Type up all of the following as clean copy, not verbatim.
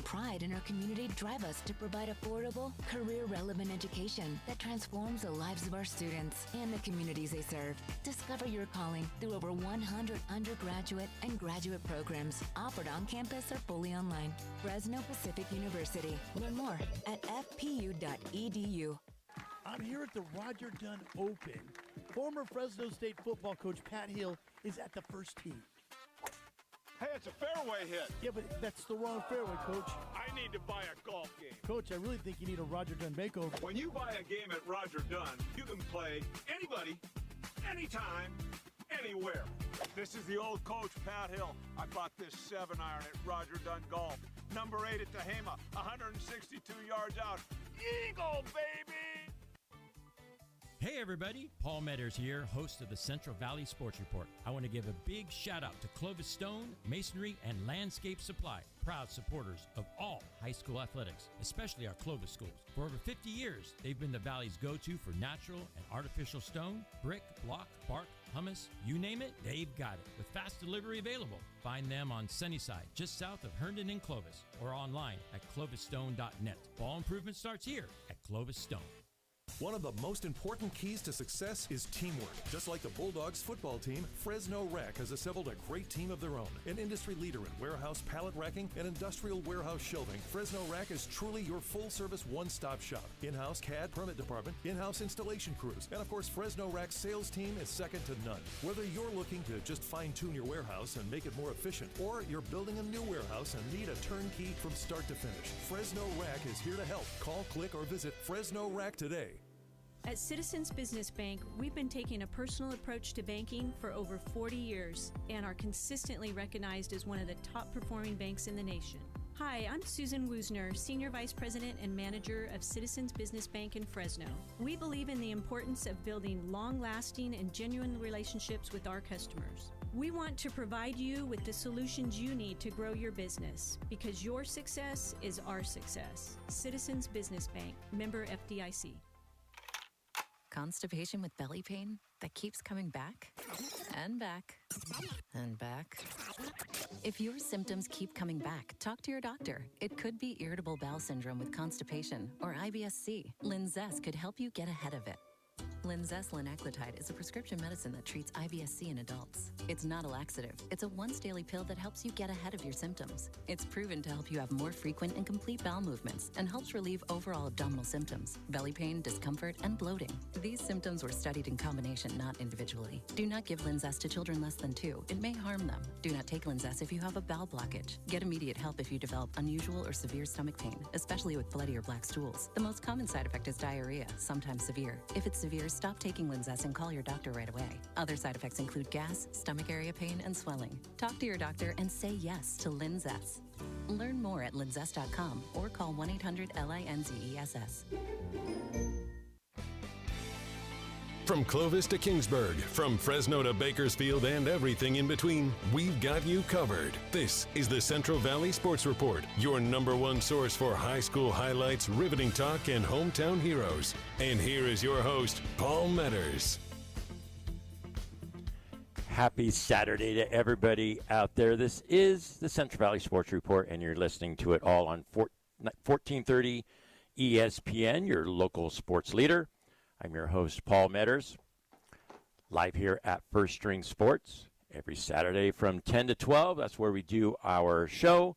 and pride in our community drive us to provide affordable, career-relevant education that transforms the lives of our students and the communities they serve. Discover your calling through over 100 undergraduate and graduate programs offered on campus or fully online. Fresno Pacific University. Learn more at fpu.edu. I'm here at the Roger Dunn Open. Former Fresno State football coach Pat Hill is at the first tee. Hey, it's a fairway hit. Yeah, but that's the wrong fairway, Coach. I need to buy a golf game. Coach, I really think you need a Roger Dunn makeover. When you buy a game at Roger Dunn, you can play anybody, anytime, anywhere. This is the old coach, Pat Hill. I bought this 7-iron at Roger Dunn Golf. Number 8 at Tehama, 162 yards out. Eagle, baby! Hey everybody, Paul Metters here, host of the Central Valley Sports Report. I want to give a big shout out to Clovis Stone, Masonry, and Landscape Supply, proud supporters of all high school athletics, especially our Clovis schools. For over 50 years, they've been the Valley's go-to for natural and artificial stone, brick, block, bark, hummus, you name it, they've got it, with fast delivery available. Find them on Sunnyside, just south of Herndon and Clovis, or online at clovisstone.net. Ball improvement starts here at Clovis Stone. One of the most important keys to success is teamwork. Just like the Bulldogs football team, Fresno Rack has assembled a great team of their own. An industry leader in warehouse pallet racking and industrial warehouse shelving, Fresno Rack is truly your full-service one-stop shop. In-house CAD permit department, in-house installation crews, and of course Fresno Rack's sales team is second to none. Whether you're looking to just fine-tune your warehouse and make it more efficient, or you're building a new warehouse and need a turnkey from start to finish, Fresno Rack is here to help. Call, click, or visit Fresno Rack today. At Citizens Business Bank, we've been taking a personal approach to banking for over 40 years and are consistently recognized as one of the top performing banks in the nation. Hi, I'm Susan Woosner, Senior Vice President and Manager of Citizens Business Bank in Fresno. We believe in the importance of building long-lasting and genuine relationships with our customers. We want to provide you with the solutions you need to grow your business because your success is our success. Citizens Business Bank, member FDIC. Constipation with belly pain that keeps coming back and back and back. If your symptoms keep coming back, talk to your doctor. It could be irritable bowel syndrome with constipation or IBS-C. Linzess could help you get ahead of it. Linzess linaclotide is a prescription medicine that treats IBS-C in adults. It's not a laxative. It's a once-daily pill that helps you get ahead of your symptoms. It's proven to help you have more frequent and complete bowel movements and helps relieve overall abdominal symptoms, belly pain, discomfort, and bloating. These symptoms were studied in combination, not individually. Do not give Linzess to children less than 2. It may harm them. Do not take Linzess if you have a bowel blockage. Get immediate help if you develop unusual or severe stomach pain, especially with bloody or black stools. The most common side effect is diarrhea, sometimes severe. If it's severe, stop taking Linzess and call your doctor right away. Other side effects include gas, stomach area pain, and swelling. Talk to your doctor and say yes to Linzess. Learn more at linzess.com or call 1-800-LINZESS. From Clovis to Kingsburg, from Fresno to Bakersfield and everything in between, we've got you covered. This is the Central Valley Sports Report, your #1 source for high school highlights, riveting talk, and hometown heroes. And here is your host, Paul Metters. Happy Saturday to everybody out there. This is the Central Valley Sports Report, and you're listening to it all on 1430 ESPN, your local sports leader. I'm your host, Paul Metters, live here at First String Sports every Saturday from 10 to 12. That's where we do our show,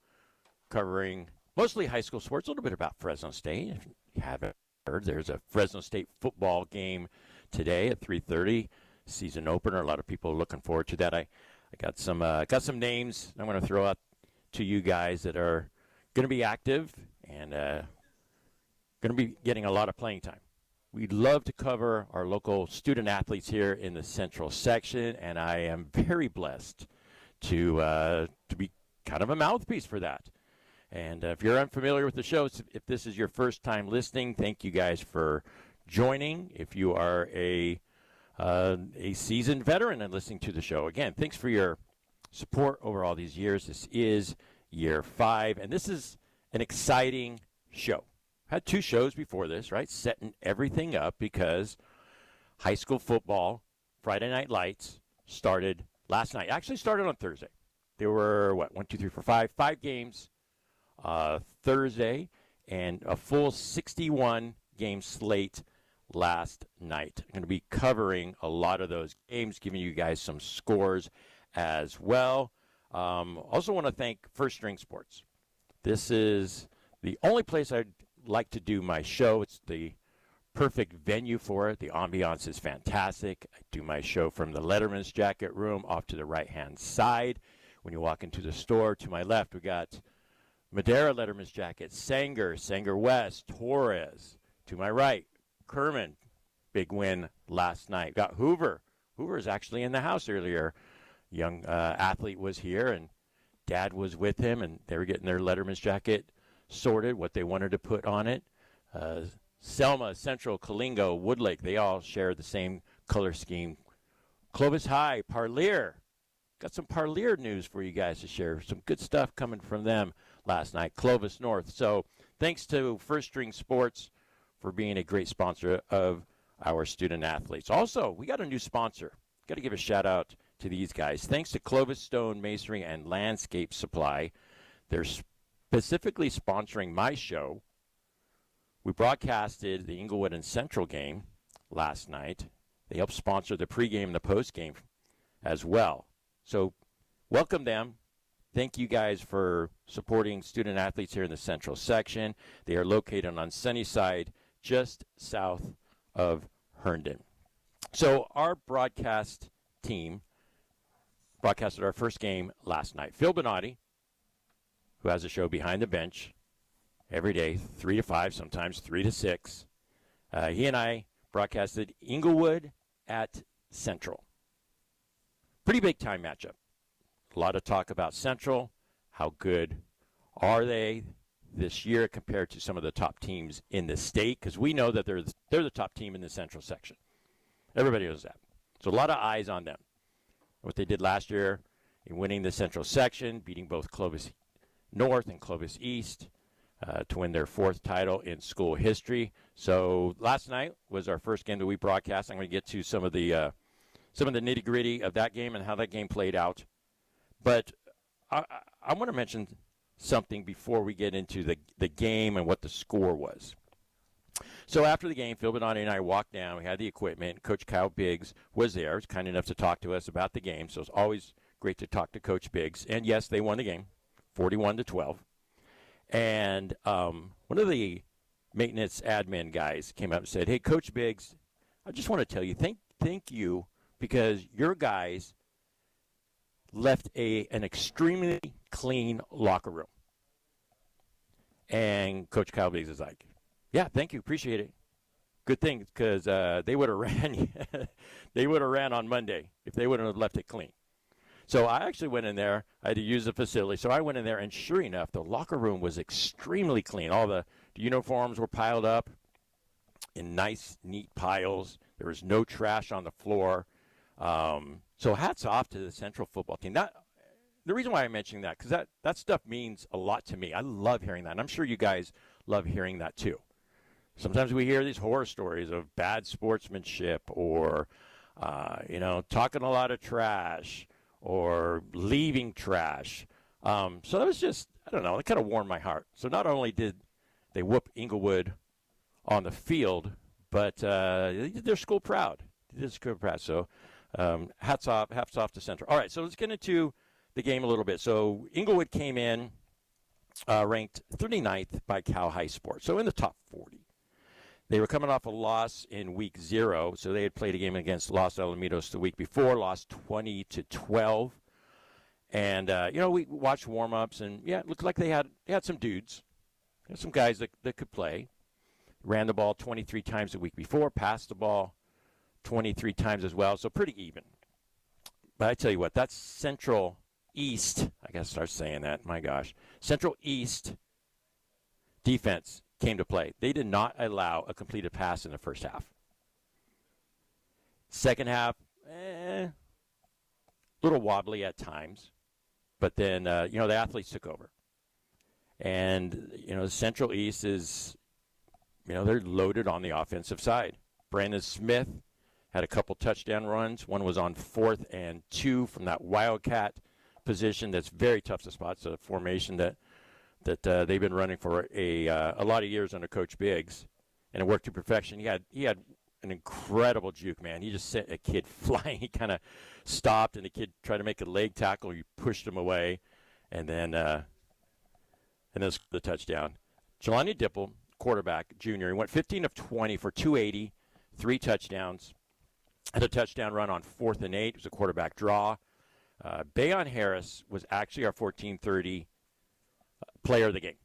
covering mostly high school sports, a little bit about Fresno State. If you haven't heard, there's a Fresno State football game today at 3:30, season opener. A lot of people are looking forward to that. I got some names I'm going to throw out to you guys that are going to be active and going to be getting a lot of playing time. We'd love to cover our local student athletes here in the Central section, and I am very blessed to be kind of a mouthpiece for that. And if you're unfamiliar with the show, if this is your first time listening, thank you guys for joining. If you are a seasoned veteran and listening to the show, again, thanks for your support over all these years. This is year 5, and this is an exciting show. Had 2 shows before this, right? Setting everything up because high school football, Friday Night Lights, started last night. Actually started on Thursday. There were, 5 games Thursday, and a full 61-game slate last night. I'm going to be covering a lot of those games, giving you guys some scores as well. Also want to thank First String Sports. This is the only place I'd like to do my show. It's the perfect venue for it. The ambiance is fantastic. I do my show from the Letterman's Jacket Room off to the right-hand side. When you walk into the store, to my left, we got Madera Letterman's Jacket, Sanger West, Torres. To my right, Kerman, big win last night. Got Hoover. Hoover is actually in the house earlier. Young athlete was here, and Dad was with him, and they were getting their Letterman's Jacket sorted, what they wanted to put on it. Selma, Central, Colingo, Woodlake, they all share the same color scheme. Clovis High, Parlier. Got some Parlier news for you guys to share. Some good stuff coming from them last night. Clovis North. So thanks to First String Sports for being a great sponsor of our student athletes. Also, we got a new sponsor. Got to give a shout out to these guys. Thanks to Clovis Stone Masonry and Landscape Supply. They're specifically sponsoring my show. We broadcasted the Inglewood and Central game last night. They helped sponsor the pregame and the postgame as well. So welcome them. Thank you guys for supporting student athletes here in the Central section. They are located on Sunnyside, just south of Herndon. So our broadcast team broadcasted our first game last night. Phil Bonatti, who has a show Behind the Bench every day, 3 to 5, sometimes 3 to 6. He and I broadcasted Inglewood at Central. Pretty big time matchup. A lot of talk about Central. How good are they this year compared to some of the top teams in the state? Because we know that they're the top team in the Central section. Everybody knows that. So a lot of eyes on them. What they did last year in winning the Central section, beating both Clovis North and Clovis East to win their 4th title in school history. So last night was our first game that we broadcast. I'm going to get to some of the nitty-gritty of that game and how that game played out. But I want to mention something before we get into the game and what the score was. So after the game, Phil Bonatti and I walked down. We had the equipment. Coach Kyle Biggs was there. He was kind enough to talk to us about the game. So it's always great to talk to Coach Biggs. And, yes, they won the game, 41-12. And one of the maintenance admin guys came up and said, "Hey, Coach Biggs, I just want to tell you, thank you, because your guys left an extremely clean locker room." And Coach Kyle Biggs is like, "Yeah, thank you, appreciate it. Good thing, because they would have ran. They would have ran on Monday if they wouldn't have left it clean." So I actually went in there. I had to use the facility. So I went in there, and sure enough, the locker room was extremely clean. All the uniforms were piled up in nice, neat piles. There was no trash on the floor. So hats off to the Central football team. The reason why I'm mentioning that, because that stuff means a lot to me. I love hearing that, and I'm sure you guys love hearing that too. Sometimes we hear these horror stories of bad sportsmanship or, talking a lot of trash or leaving trash. So that was just, I don't know, it kind of warmed my heart. So not only did they whoop Inglewood on the field, but they did their school proud. They did their school proud. So hats off to Central. All right, so let's get into the game a little bit. So Inglewood came in ranked 39th by Cal High Sports, so in the top 40. They were coming off a loss in week 0, so they had played a game against Los Alamitos the week before, lost 20-12. And, we watched warm-ups, and, yeah, it looked like they had some dudes, some guys that could play. Ran the ball 23 times the week before, passed the ball 23 times as well, so pretty even. But I tell you what, that's Central East. I got to start saying that, my gosh. Central East defense came to play. They did not allow a completed pass in the first half. Second half, a little wobbly at times. But then, the athletes took over. And, Central East is, they're loaded on the offensive side. Brandon Smith had a couple touchdown runs. One was on 4th and 2 from that wildcat position that's very tough to spot. It's a formation that that they've been running for a lot of years under Coach Biggs, and it worked to perfection. He had an incredible juke, man. He just sent a kid flying. He kind of stopped, and the kid tried to make a leg tackle. He pushed him away, and then the touchdown. Jelani Dipple, quarterback, junior, he went 15 of 20 for 280, 3 touchdowns. Had a touchdown run on 4th and 8. It was a quarterback draw. Bayon Harris was actually our 1430 player of the game.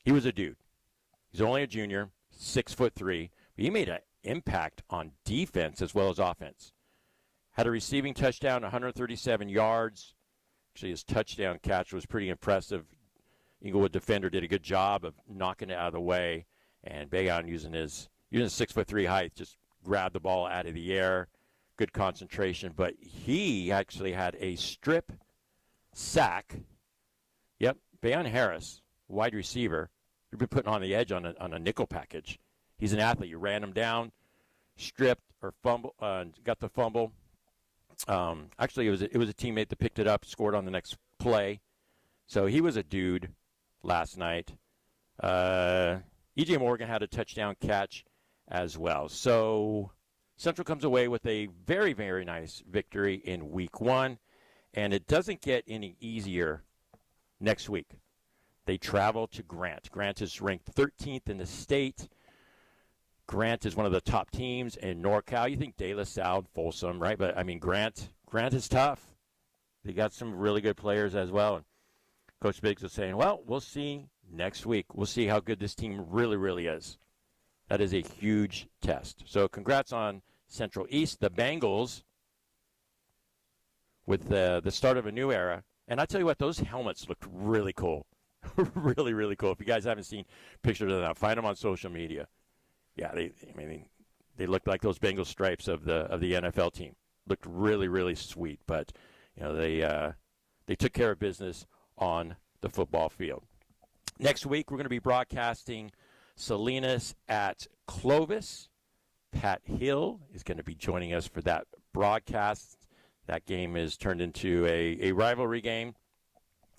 He was a dude. He's only a junior, 6'3", but he made an impact on defense as well as offense. Had a receiving touchdown, 137 yards. Actually, his touchdown catch was pretty impressive. Inglewood defender did a good job of knocking it out of the way, and Bayon using his 6'3" height just grabbed the ball out of the air. Good concentration, but he actually had a strip sack. Yep, Bayon Harris, wide receiver, you've been putting on the edge on a nickel package. He's an athlete. You ran him down, stripped or fumble, got the fumble. Actually, it was a teammate that picked it up, scored on the next play. So he was a dude last night. E.J. Morgan had a touchdown catch as well. So Central comes away with a very, very nice victory in Week 1, and it doesn't get any easier next week. They travel to Grant. Grant is ranked 13th in the state. Grant is one of the top teams in NorCal. You think De La Salle, Folsom, right? But, I mean, Grant is tough. They got some really good players as well. And Coach Biggs was saying, well, we'll see next week. We'll see how good this team really, really is. That is a huge test. So congrats on Central East. The Bengals, with the start of a new era. And I tell you what, those helmets looked really cool. Really, really cool. If you guys haven't seen pictures of them, find them on social media. Yeah, they looked like those Bengals stripes of the NFL team. Looked really, really sweet. But you know, they took care of business on the football field. Next week, we're going to be broadcasting Salinas at Clovis. Pat Hill is going to be joining us for that broadcast. That game is turned into a rivalry game.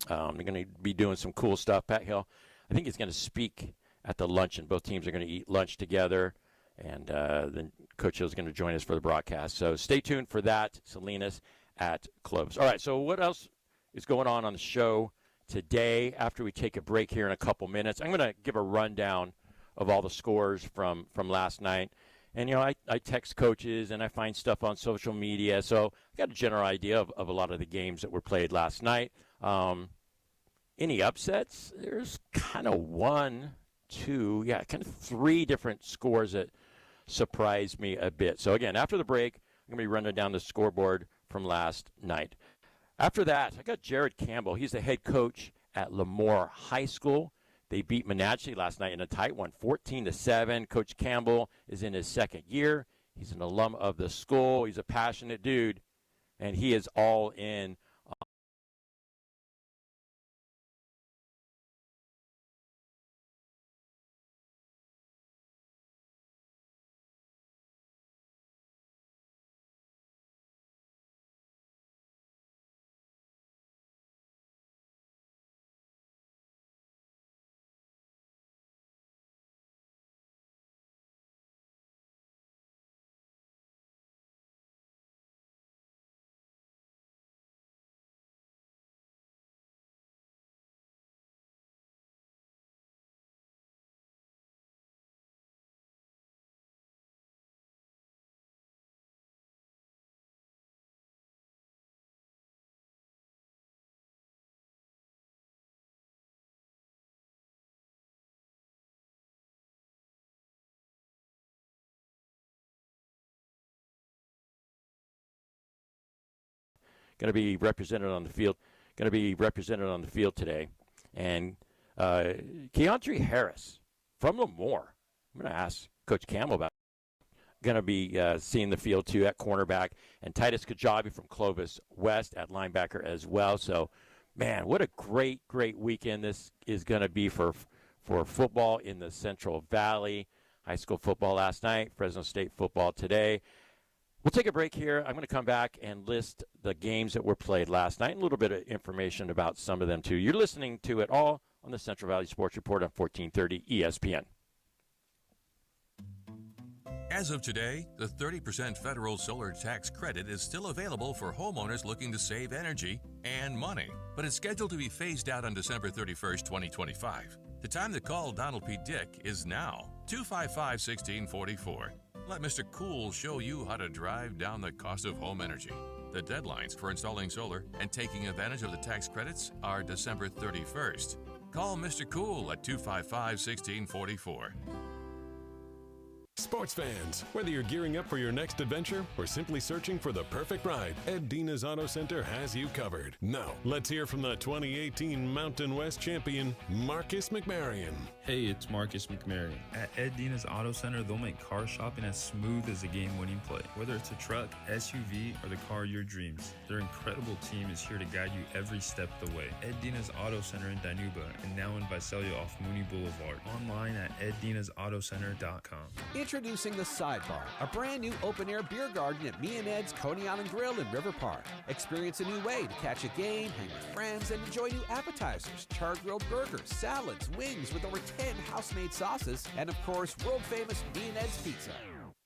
They're going to be doing some cool stuff. Pat Hill, I think he's going to speak at the luncheon. Both teams are going to eat lunch together, and then Coach Hill is going to join us for the broadcast. So stay tuned for that, Salinas at Clovis. All right, so what else is going on the show today after we take a break here in a couple minutes? I'm going to give a rundown of all the scores from last night. And, you know, I text coaches and I find stuff on social media. So I got a general idea of a lot of the games that were played last night. Any upsets? There's kind of kind of 3 different scores that surprised me a bit. So, again, after the break, I'm going to be running down the scoreboard from last night. After that, I got Jared Campbell. He's the head coach at Lemoore High School. They beat Monache last night in a tight one, 14-7. Coach Campbell is in his 2nd year. He's an alum of the school. He's a passionate dude, and he is all in. Going to be represented on the field. Today, and Keontre Harris from Lemoore. I'm going to ask Coach Campbell about. Going to be seeing the field too at cornerback, and Titus Kajabi from Clovis West at linebacker as well. So, man, what a great weekend this is going to be for football in the Central Valley. High school football last night, Fresno State football today. We'll take a break here. I'm going to come back and list the games that were played last night and a little bit of information about some of them, too. You're listening to it all on the Central Valley Sports Report on 1430 ESPN. As of today, the 30% federal solar tax credit is still available for homeowners looking to save energy and money, but it's scheduled to be phased out on December 31st, 2025. The time to call Donald P. Dick is now, 255-1644. Let Mr. Cool show you how to drive down the cost of home energy. The deadlines for installing solar and taking advantage of the tax credits are December 31st. Call Mr. Cool at 255-1644. Sports fans, whether you're gearing up for your next adventure or simply searching for the perfect ride, Ed Dina's Auto Center has you covered. Now, let's hear from the 2018 Mountain West champion, Marcus McMarion. Hey, it's Marcus McMarion. At Ed Dina's Auto Center, they'll make car shopping as smooth as a game-winning play. Whether it's a truck, SUV, or the car of your dreams, their incredible team is here to guide you every step of the way. Ed Dina's Auto Center in Dinuba and now in Visalia off Mooney Boulevard. Online at eddinasautocenter.com. Introducing the Sidebar, a brand new open-air beer garden at Me and Ed's Coney Island Grill in River Park. Experience a new way to catch a game, hang with friends, and enjoy new appetizers, char-grilled burgers, salads, wings with over 10 house-made sauces, and of course, world-famous Me and Ed's pizza.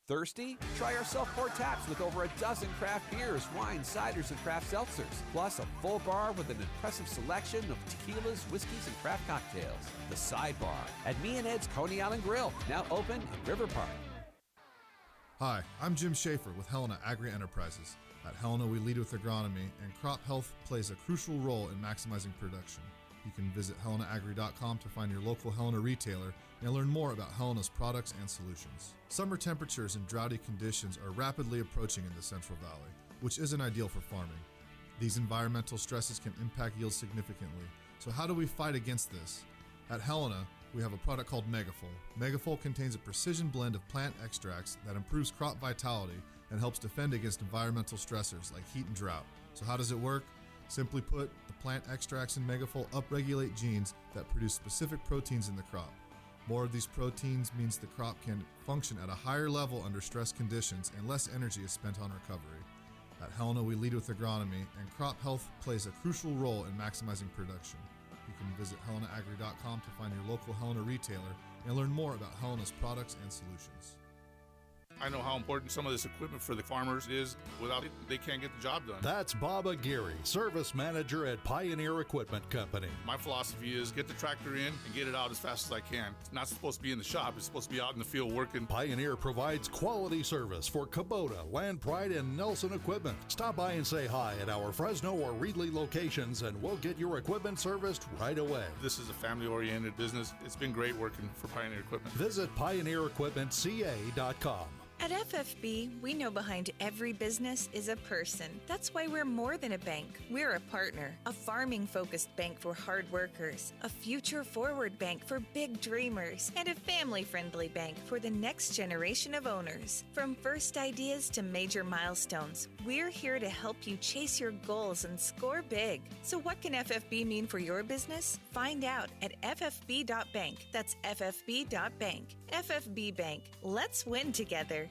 Thirsty? Try our self-poured taps with over a dozen craft beers, wines, ciders, and craft seltzers. Plus a full bar with an impressive selection of tequilas, whiskeys, and craft cocktails. The Sidebar at Me and Ed's Coney Island Grill, now open in River Park. Hi, I'm Jim Schaefer with Helena Agri-Enterprises. At Helena, we lead with agronomy, and crop health plays a crucial role in maximizing production. You can visit helenaagri.com to find your local Helena retailer and learn more about Helena's products and solutions. Summer temperatures and droughty conditions are rapidly approaching in the Central Valley, which isn't ideal for farming. These environmental stresses can impact yields significantly, so how do we fight against this? At Helena, we have a product called Megafol. Megafol contains a precision blend of plant extracts that improves crop vitality and helps defend against environmental stressors like heat and drought. So how does it work? Simply put, the plant extracts in Megafol upregulate genes that produce specific proteins in the crop. More of these proteins means the crop can function at a higher level under stress conditions and less energy is spent on recovery. At Helena, we lead with agronomy, and crop health plays a crucial role in maximizing production. You can visit helenaagri.com to find your local Helena retailer and learn more about Helena's products and solutions. I know how important some of this equipment for the farmers is. Without it, they can't get the job done. That's Bob Aguirre, Service Manager at Pioneer Equipment Company. My philosophy is get the tractor in and get it out as fast as I can. It's not supposed to be in the shop. It's supposed to be out in the field working. Pioneer provides quality service for Kubota, Land Pride, and Nelson Equipment. Stop by and say hi at our Fresno or Reedley locations, and we'll get your equipment serviced right away. This is a family-oriented business. It's been great working for Pioneer Equipment. Visit pioneerequipmentca.com. At FFB, we know behind every business is a person. That's why we're more than a bank. We're a partner, a farming-focused bank for hard workers, a future-forward bank for big dreamers, and a family-friendly bank for the next generation of owners. From first ideas to major milestones, we're here to help you chase your goals and score big. So what can FFB mean for your business? Find out at ffb.bank. That's ffb.bank. FFB Bank. Let's win together.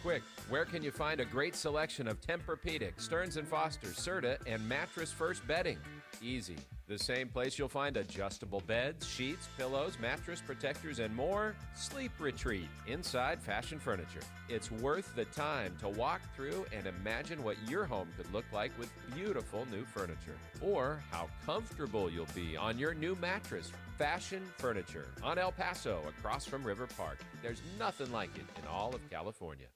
Quick, where can you find a great selection of Tempur-Pedic, Stearns & Foster, Serta, and Mattress First bedding? Easy. The same place you'll find adjustable beds, sheets, pillows, mattress protectors, and more. Sleep Retreat, Inside Fashion Furniture. It's worth the time to walk through and imagine what your home could look like with beautiful new furniture. Or how comfortable you'll be on your new mattress. Fashion Furniture on El Paso, across from River Park. There's nothing like it in all of California.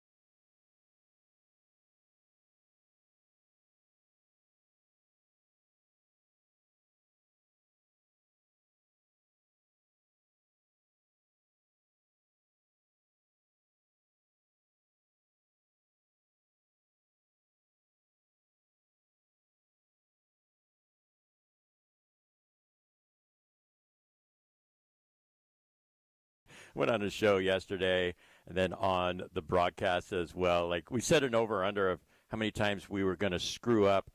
Went on a show yesterday and then on the broadcast as well. Like, we set an over-under of how many times we were going to screw up,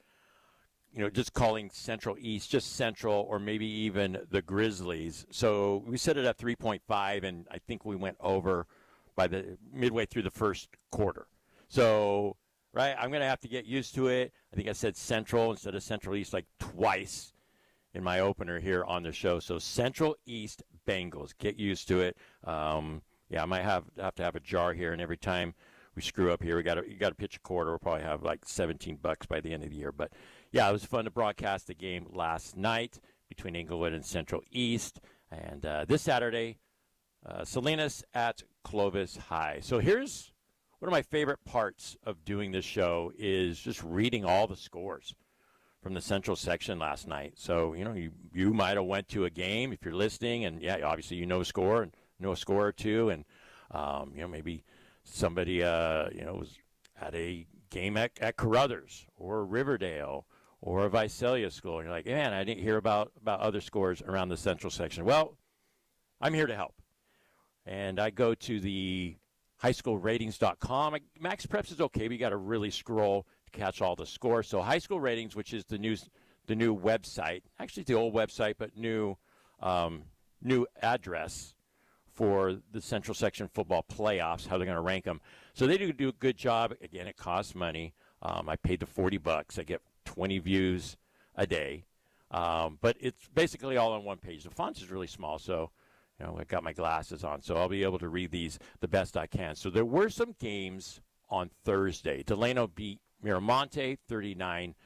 just calling Central East just Central, or maybe even the Grizzlies. So we set it at 3.5, and I think we went over by the midway through the first quarter. So, right, I'm going to have to get used to it. I think I said Central instead of Central East like twice in my opener here on the show. So Central East Bengals, get used to it. I might have to have a jar here, and every time we screw up here, you got to pitch a quarter. We'll probably have like $17 by the end of the year. But yeah, it was fun to broadcast the game last night between Inglewood and Central East, and this Saturday, Salinas at Clovis High. So here's one of my favorite parts of doing this show is just reading all the scores from the Central section last night. So, you might have went to a game if you're listening, and yeah, obviously you know a score and know a score or two, and maybe somebody was at a game at Carruthers or Riverdale or a Visalia school, and you're like, man, I didn't hear about other scores around the Central section. Well, I'm here to help, and I go to the highschoolratings.com. Max Preps is okay, but you got to really scroll to catch all the scores. So High School Ratings, which is the new website, actually it's the old website, but new address for the Central Section football playoffs, how they're going to rank them. So they do a good job. Again, it costs money. I paid the $40. I get 20 views a day. But it's basically all on one page. The font is really small, so I got my glasses on, so I'll be able to read these the best I can. So there were some games on Thursday. Delano beat Miramonte 39-24.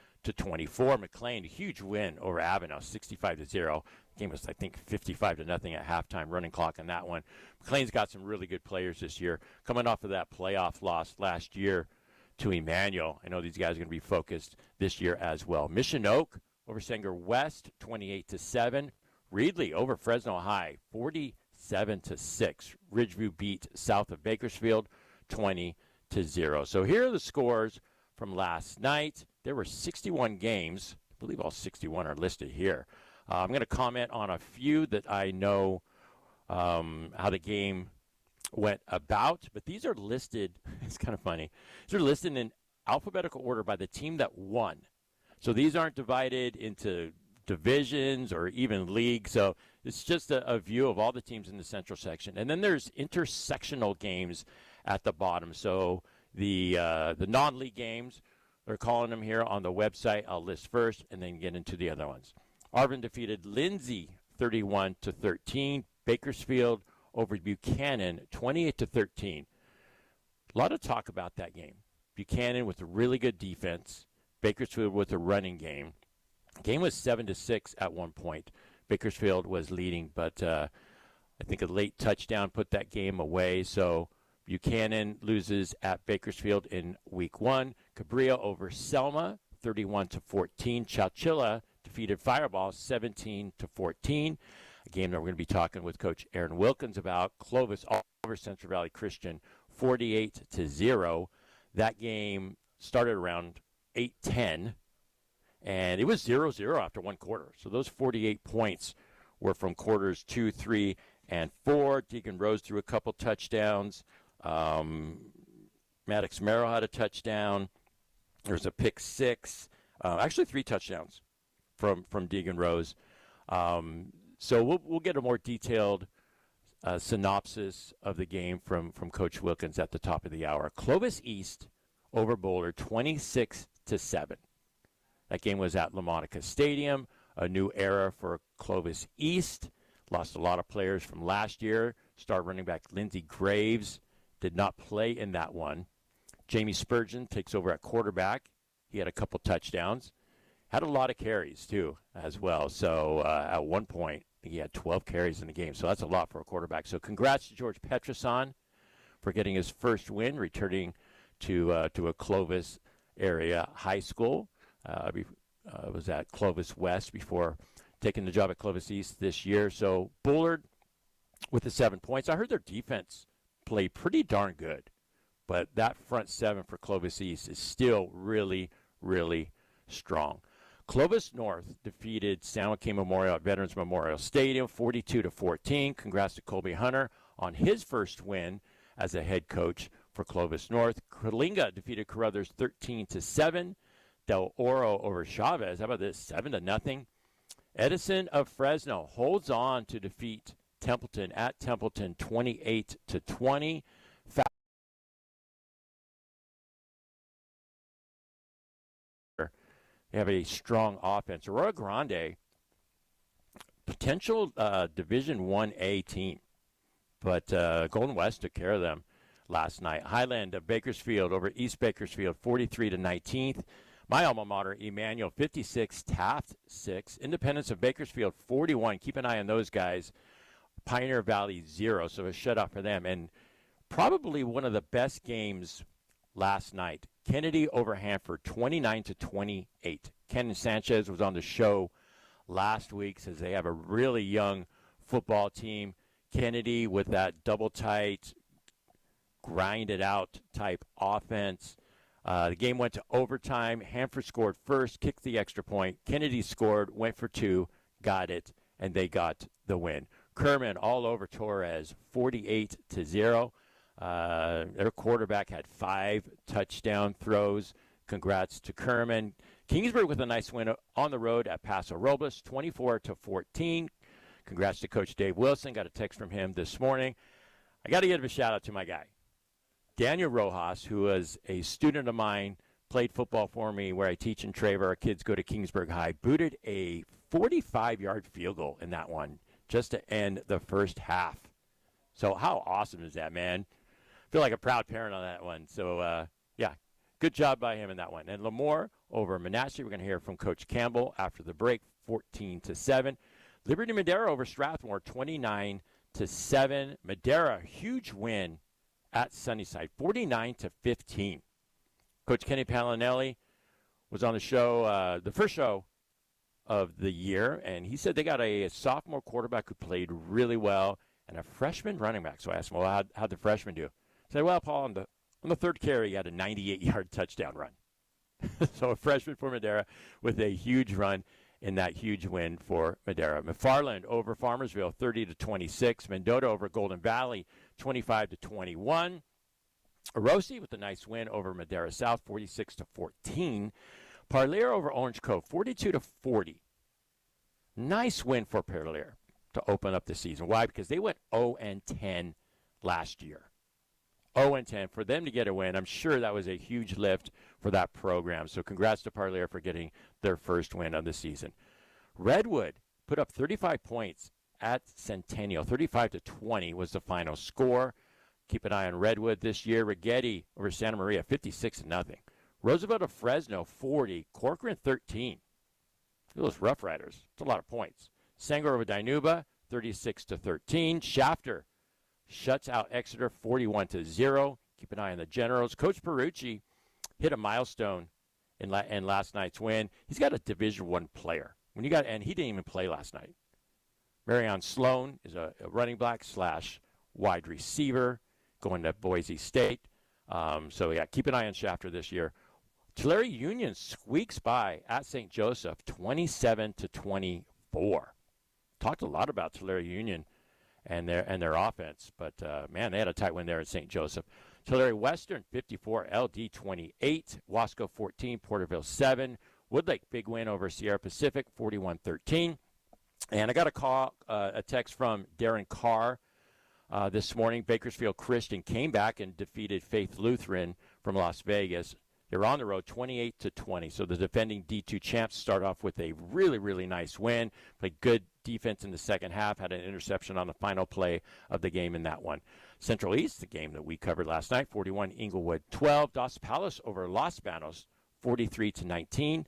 McLean, a huge win over Avenel, 65-0. Game was, I think, 55-0 at halftime, running clock on that one. McLean's got some really good players this year. Coming off of that playoff loss last year to Emmanuel, I know these guys are going to be focused this year as well. Mission Oak over Sanger West, 28-7. Reedley over Fresno High, 47-6. Ridgeview beat south of Bakersfield, 20-0. So here are the scores from last night. There were 61 games. I believe all 61 are listed here. I'm going to comment on a few that I know how the game went about, but these are listed, it's kind of funny, these are listed in alphabetical order by the team that won. So these aren't divided into divisions or even leagues, so it's just a view of all the teams in the Central section. And then there's intersectional games at the bottom. So the non-league games, they're calling them here on the website. I'll list first and then get into the other ones. Arvin defeated Lindsay 31-13. Bakersfield over Buchanan 28-13. A lot of talk about that game. Buchanan with a really good defense. Bakersfield with a running game. Game was 7-6 at one point. Bakersfield was leading, but I think a late touchdown put that game away. So Buchanan loses at Bakersfield in week 1. Cabrillo over Selma 31-14. Chowchilla defeated Fireball 17-14. A game that we're going to be talking with Coach Aaron Wilkins about. Clovis all over Central Valley Christian 48-0. That game started around 8:10, and it was 0-0 after one quarter. So those 48 points were from quarters 2, 3, and 4. Deacon Rose threw a couple touchdowns. Maddox Merrill had a touchdown. There was a pick 6. Actually 3 touchdowns from Deacon Rose. So we'll get a more detailed synopsis of the game from Coach Wilkins at the top of the hour. Clovis East over Boulder 26-7. That game was at LaMonica Stadium. A new era for Clovis East. Lost a lot of players from last year. Star running back Lindsey Graves did not play in that one. Jamie Spurgeon takes over at quarterback. He had a couple touchdowns. Had a lot of carries, too, as well. So at one point, he had 12 carries in the game. So that's a lot for a quarterback. So congrats to George Petroson for getting his first win, returning to a Clovis area high school. Was at Clovis West before taking the job at Clovis East this year. So Bullard with the 7 points. I heard their defense play pretty darn good. But that front 7 for Clovis East is still really, really strong. Clovis North defeated San Joaquin Memorial at Veterans Memorial Stadium 42-14. Congrats to Colby Hunter on his first win as a head coach for Clovis North. Coalinga defeated Carruthers 13-7. Del Oro over Chavez. How about this? 7-0. Edison of Fresno holds on to defeat Templeton at Templeton 28-20. They have a strong offense. Aurora Grande, potential Division 1A team, but Golden West took care of them last night. Highland of Bakersfield over East Bakersfield, 43-19. My alma mater, Emmanuel, 56, Taft 6. Independence of Bakersfield, 41. Keep an eye on those guys. Pioneer Valley, 0, so a shutout for them. And probably one of the best games last night. Kennedy over Hanford, 29-28. Ken Sanchez was on the show last week, says they have a really young football team. Kennedy with that double tight, grind it out type offense. The game went to overtime. Hanford scored first, kicked the extra point. Kennedy scored, went for 2, got it, and they got the win. Kerman all over Torres, 48-0. Their quarterback had 5 touchdown throws. Congrats to Kerman. Kingsburg with a nice win on the road at Paso Robles, 24-14. Congrats to Coach Dave Wilson. Got a text from him this morning. I got to give a shout-out to my guy, Daniel Rojas, who was a student of mine, played football for me where I teach in Traver. Our kids go to Kingsburg High. Booted a 45-yard field goal in that one just to end the first half. So how awesome is that, man? Feel like a proud parent on that one. So, yeah, good job by him in that one. And Lemoore over Menashe. We're going to hear from Coach Campbell after the break, 14-7. Liberty Madera over Strathmore, 29-7. Madera, huge win at Sunnyside, 49-15. Coach Kenny Palinelli was on the show, the first show of the year, and he said they got a sophomore quarterback who played really well and a freshman running back. So I asked him, well, how'd the freshman do? He said, well, Paul, on the third carry, he had a 98-yard touchdown run. So a freshman for Madera with a huge run in that huge win for Madera. McFarland over Farmersville, 30-26. Mendota over Golden Valley, 25-21. Orosi with a nice win over Madera South, 46-14. Parlier over Orange Cove, 42-40. Nice win for Parlier to open up the season. Why? Because they went 0-10 last year. 0-10. For them to get a win, I'm sure that was a huge lift for that program. So congrats to Parlier for getting their first win of the season. Redwood put up 35 points at Centennial. 35-20 was the final score. Keep an eye on Redwood this year. Rigetti over Santa Maria, 56-0. Roosevelt of Fresno, 40. Corcoran, 13. Those Rough Riders. It's a lot of points. Sanger over Dinuba, 36-13. Shafter shuts out Exeter, 41-0. Keep an eye on the Generals. Coach Perucci hit a milestone in last night's win. He's got a Division I player. And he didn't even play last night. Marion Sloan is a running back / wide receiver going to Boise State. So, yeah, keep an eye on Shafter this year. Tulare Union squeaks by at St. Joseph, 27-24. Talked a lot about Tulare Union and their offense, but, man, they had a tight win there at St. Joseph. Tulare Western, 54, LD 28, Wasco 14, Porterville 7. Woodlake, big win over Sierra Pacific, 41-13. And I got a text from Darren Carr this morning. Bakersfield Christian came back and defeated Faith Lutheran from Las Vegas. They were on the road 28-20. So the defending D2 champs start off with a really, really nice win. Played good defense in the second half, had an interception on the final play of the game in that one. Central East, the game that we covered last night, 41, Inglewood 12. Dos Palos over Los Banos, 43-19.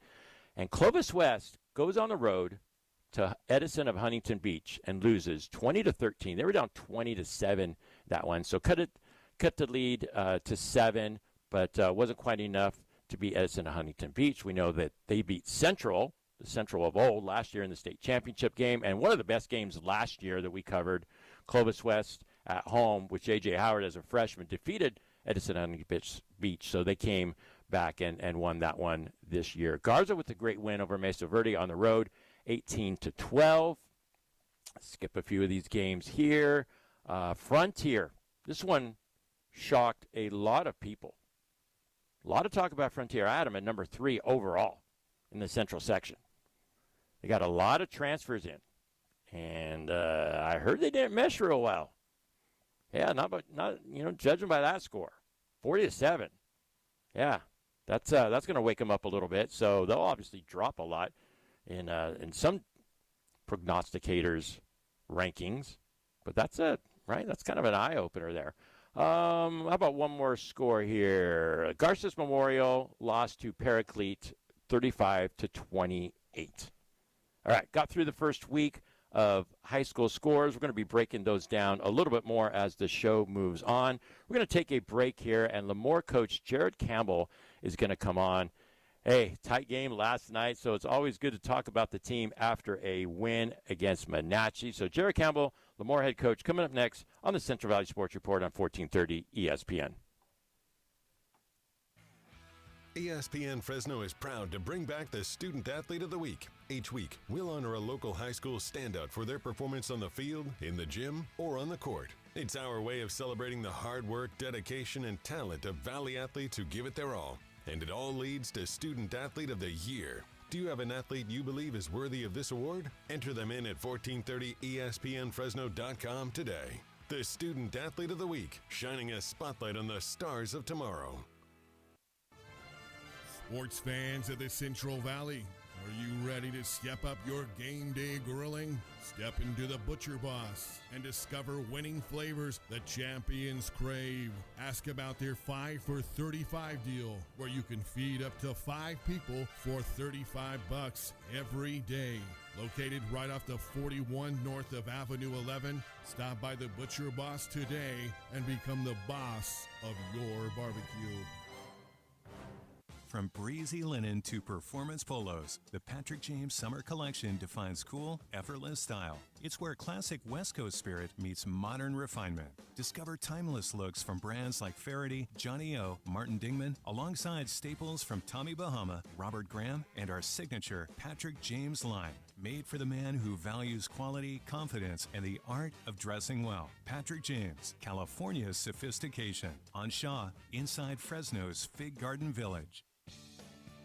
And Clovis West goes on the road to Edison of Huntington Beach and loses 20-13. They were down 20-7 that one. So cut the lead to 7, but wasn't quite enough to beat Edison of Huntington Beach. We know that they beat Central, the Central of old, last year in the state championship game. And one of the best games last year that we covered, Clovis West at home, with J.J. Howard as a freshman, defeated Edison of Huntington Beach. So they came back and won that one this year. Garza with a great win over Mesa Verde on the road, 18-12. Skip a few of these games here. Frontier. This one shocked a lot of people. A lot of talk about Frontier. I had them at number 3 overall in the central section. They got a lot of transfers in. And I heard they didn't mesh real well. Yeah, not judging by that score. 40-7. Yeah. That's going to wake them up a little bit. So they'll obviously drop a lot in some prognosticators' rankings. But that's it, right? That's kind of an eye-opener there. How about one more score here? Garces Memorial lost to Paraclete 35-28. All right, got through the first week of high school scores. We're going to be breaking those down a little bit more as the show moves on. We're going to take a break here, and Lemoore coach Jared Campbell is going to come on. Hey, tight game last night, so it's always good to talk about the team after a win against Monache. So Jared Campbell, Lemoore head coach, coming up next on the Central Valley Sports Report on 1430 ESPN. ESPN Fresno is proud to bring back the Student Athlete of the Week. Each week, we'll honor a local high school standout for their performance on the field, in the gym, or on the court. It's our way of celebrating the hard work, dedication, and talent of Valley athletes who give it their all. And it all leads to Student Athlete of the Year. Do you have an athlete you believe is worthy of this award? Enter them in at 1430ESPNFresno.com today. The Student Athlete of the Week, shining a spotlight on the stars of tomorrow. Sports fans of the Central Valley, are you ready to step up your game day grilling? Step into the Butcher Boss and discover winning flavors the champions crave. Ask about their 5 for $35 deal, where you can feed up to 5 people for $35 every day. Located right off the 41 north of Avenue 11, stop by the Butcher Boss today and become the boss of your barbecue. From breezy linen to performance polos, the Patrick James Summer Collection defines cool, effortless style. It's where classic West Coast spirit meets modern refinement. Discover timeless looks from brands like Faraday, Johnny O, Martin Dingman, alongside staples from Tommy Bahama, Robert Graham, and our signature Patrick James line. Made for the man who values quality, confidence, and the art of dressing well. Patrick James, California's sophistication. On Shaw, inside Fresno's Fig Garden Village.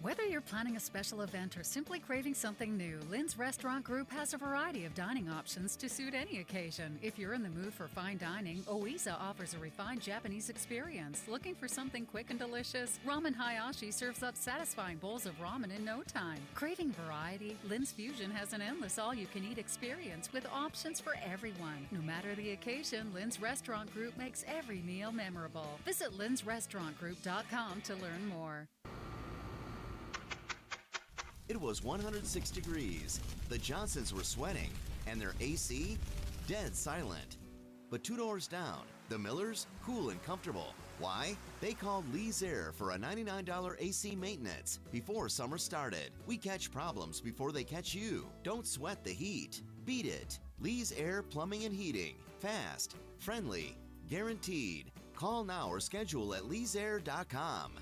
Whether you're planning a special event or simply craving something new, Lynn's Restaurant Group has a variety of dining options to suit any occasion. If you're in the mood for fine dining, Oiza offers a refined Japanese experience. Looking for something quick and delicious? Ramen Hayashi serves up satisfying bowls of ramen in no time. Craving variety? Lynn's Fusion has an endless all-you-can-eat experience with options for everyone. No matter the occasion, Lynn's Restaurant Group makes every meal memorable. Visit lynsrestaurantgroup.com to learn more. It was 106 degrees. The Johnsons were sweating, and their AC, dead silent. But 2 doors down, the Millers, cool and comfortable. Why? They called Lee's Air for a $99 AC maintenance before summer started. We catch problems before they catch you. Don't sweat the heat. Beat it. Lee's Air Plumbing and Heating. Fast, friendly, guaranteed. Call now or schedule at leesair.com.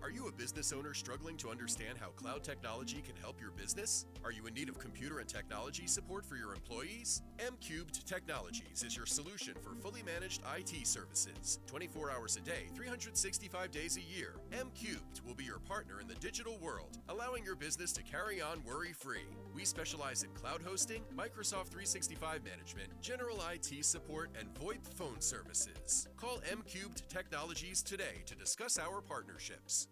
Are you a business owner struggling to understand how cloud technology can help your business? Are you in need of computer and technology support for your employees? M-Cubed Technologies is your solution for fully managed IT services. 24 hours a day, 365 days a year. M-Cubed will be your partner in the digital world, allowing your business to carry on worry-free. We specialize in cloud hosting, Microsoft 365 management, general IT support, and VoIP phone services. Call M-Cubed Technologies today to discuss our partnerships.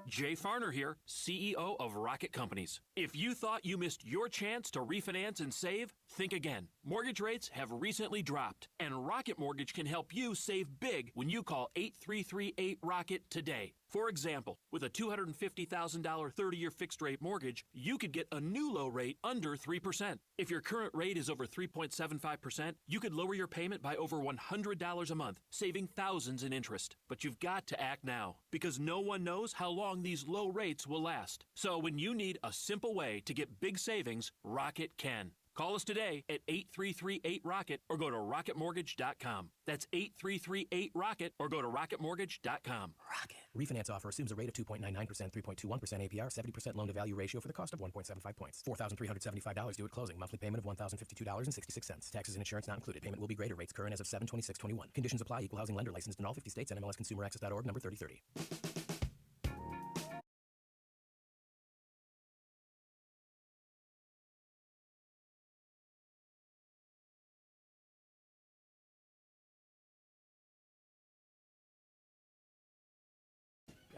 Jay Farner here, CEO of Rocket Companies. If you thought you missed your chance to refinance and save, think again. Mortgage rates have recently dropped, and Rocket Mortgage can help you save big when you call 8338-ROCKET today. For example, with a $250,000 30-year fixed-rate mortgage, you could get a new low rate under 3%. If your current rate is over 3.75%, you could lower your payment by over $100 a month, saving thousands in interest. But you've got to act now, because no one knows how long these low rates will last. So when you need a simple way to get big savings, Rocket can. Call us today at 8338-ROCKET or go to rocketmortgage.com. That's 8338-ROCKET or go to rocketmortgage.com. Rocket. Refinance offer assumes a rate of 2.99%, 3.21% APR, 70% loan-to-value ratio for the cost of 1.75 points. $4,375 due at closing. Monthly payment of $1,052.66. Taxes and insurance not included. Payment will be greater. Rates current as of 7/26/21. Conditions apply. Equal housing lender licensed in all 50 states and MLSConsumerAccess.org number 3030.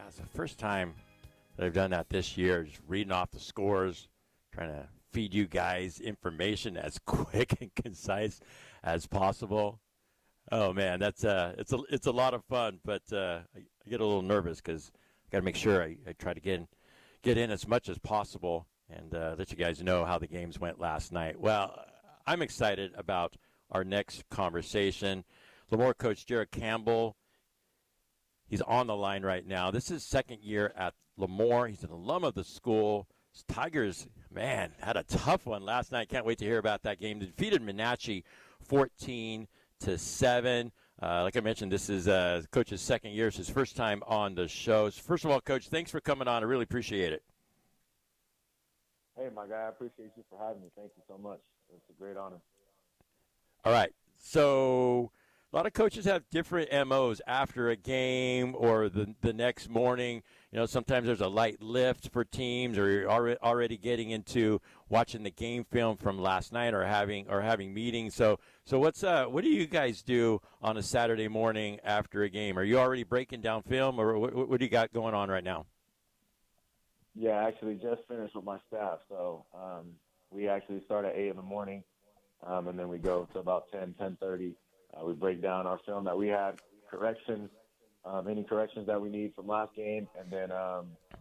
it's the first time that I've done that this year, just reading off the scores, trying to feed you guys information as quick and concise as possible. Oh man, that's it's a lot of fun, but I get a little nervous because I got to make sure I try to get in as much as possible and let you guys know how the games went last night. Well, I'm excited about our next conversation. Lemoore coach Jared Campbell, he's on the line right now. This is his second year at Lemoore. He's an alum of the school. His Tigers, man, had a tough one last night. Can't wait to hear about that game. They defeated Menachie 14-7. Like I mentioned, this is Coach's second year. It's his first time on the show. First of all, Coach, thanks for coming on. I really appreciate it. Hey, my guy, I appreciate you for having me. Thank you so much. It's a great honor. All right. So a lot of coaches have different MOs after a game or the next morning. You know, sometimes there's a light lift for teams, or you're already getting into watching the game film from last night, or having meetings. So what do you guys do on a Saturday morning after a game? Are you already breaking down film, or what do you got going on right now? Yeah, I actually just finished with my staff. So we actually start at 8 in the morning, and then we go to about 10:30. We break down our film that we had, corrections, any corrections that we need from last game, and then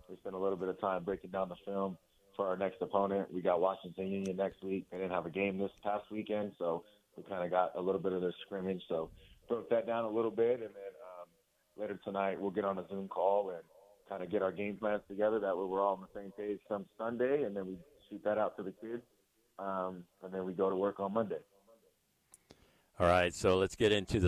we spend a little bit of time breaking down the film for our next opponent. We got Washington Union next week. They didn't have a game this past weekend, so we kind of got a little bit of their scrimmage. So broke that down a little bit, and then later tonight we'll get on a Zoom call and kind of get our game plans together. That way we're all on the same page come Sunday, and then we shoot that out to the kids, and then we go to work on Monday. All right, so let's get into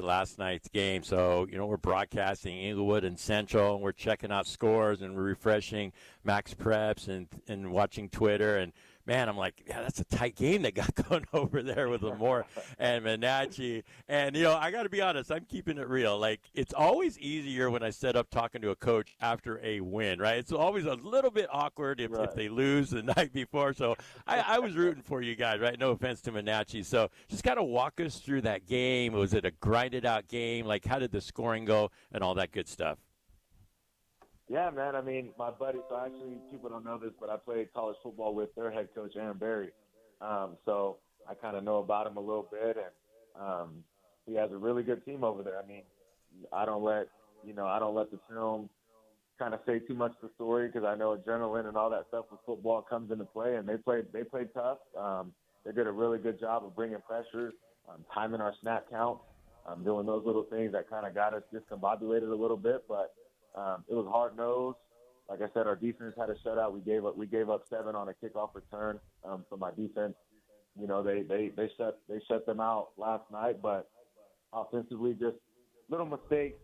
last night's game. So, you know, we're broadcasting Inglewood and Central, and we're checking out scores and we're refreshing Max Preps and watching Twitter. And, man, I'm like, yeah, that's a tight game they got going over there with Lemoore and Menachie. And, you know, I got to be honest, I'm keeping it real. Like, it's always easier when I set up talking to a coach after a win, right? It's always a little bit awkward if they lose the night before. So I was rooting for you guys, right? No offense to Menachie. So just kind of walk us through that game. Was it a grinded-out game? Like, how did the scoring go and all that good stuff? Yeah, man. I mean, my buddy, so actually people don't know this, but I played college football with their head coach, Aaron Berry. So I kind of know about him a little bit, and he has a really good team over there. I mean, I don't let the film kind of say too much of the story, because I know adrenaline and all that stuff with football comes into play, and they played tough. They did a really good job of bringing pressure, timing our snap count, doing those little things that kind of got us discombobulated a little bit, but it was hard-nosed. Like I said, our defense had a shutout. We gave up 7 on a kickoff return. So my defense, you know, they shut them out last night. But offensively, just little mistakes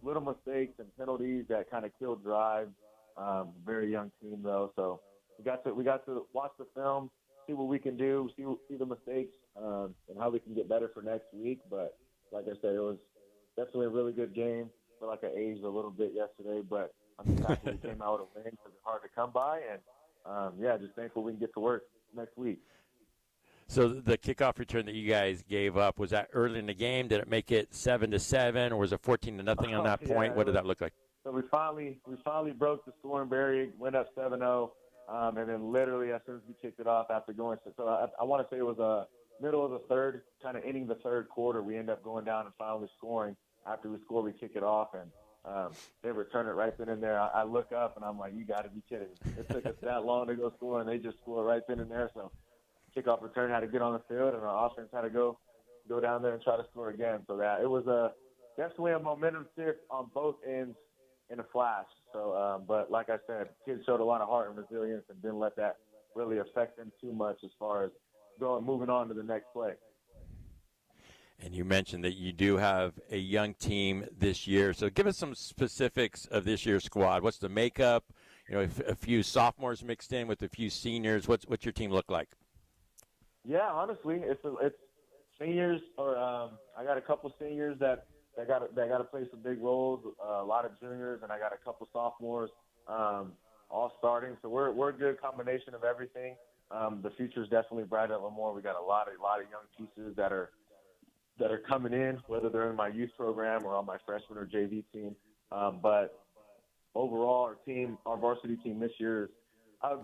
and penalties that kind of killed drives. Very young team though, so we got to watch the film, see what we can do, see the mistakes, and how we can get better for next week. But like I said, it was definitely a really good game. I feel like I aged a little bit yesterday, but I'm just happy we came out with a win because it's hard to come by. And, just thankful we can get to work next week. So the kickoff return that you guys gave up, was that early in the game? Did it make it 7-7, or was it 14-0 on that point? What did that look like? So we finally broke the scoring barrier, went up 7-0, and then literally as soon as we kicked it off after going – so I want to say it was middle of the third, kind of ending the third quarter, we end up going down and finally scoring. After we score, we kick it off, and they return it right then and there. I look up, and I'm like, you got to be kidding me. It took us that long to go score, and they just score right then and there. So kickoff return had to get on the field, and our offense had to go down there and try to score again. So that it was definitely a momentum shift on both ends in a flash. So, but like I said, kids showed a lot of heart and resilience and didn't let that really affect them too much as far as moving on to the next play. And you mentioned that you do have a young team this year. So give us some specifics of this year's squad. What's the makeup? You know, a few sophomores mixed in with a few seniors. What's your team look like? Yeah, honestly, it's seniors. Or I got a couple seniors that got to play some big roles. A lot of juniors, and I got a couple sophomores all starting. So we're a good combination of everything. The future's definitely bright at Lemoore. We got a lot of young pieces that are coming in, whether they're in my youth program or on my freshman or JV team. But overall, our varsity team this year is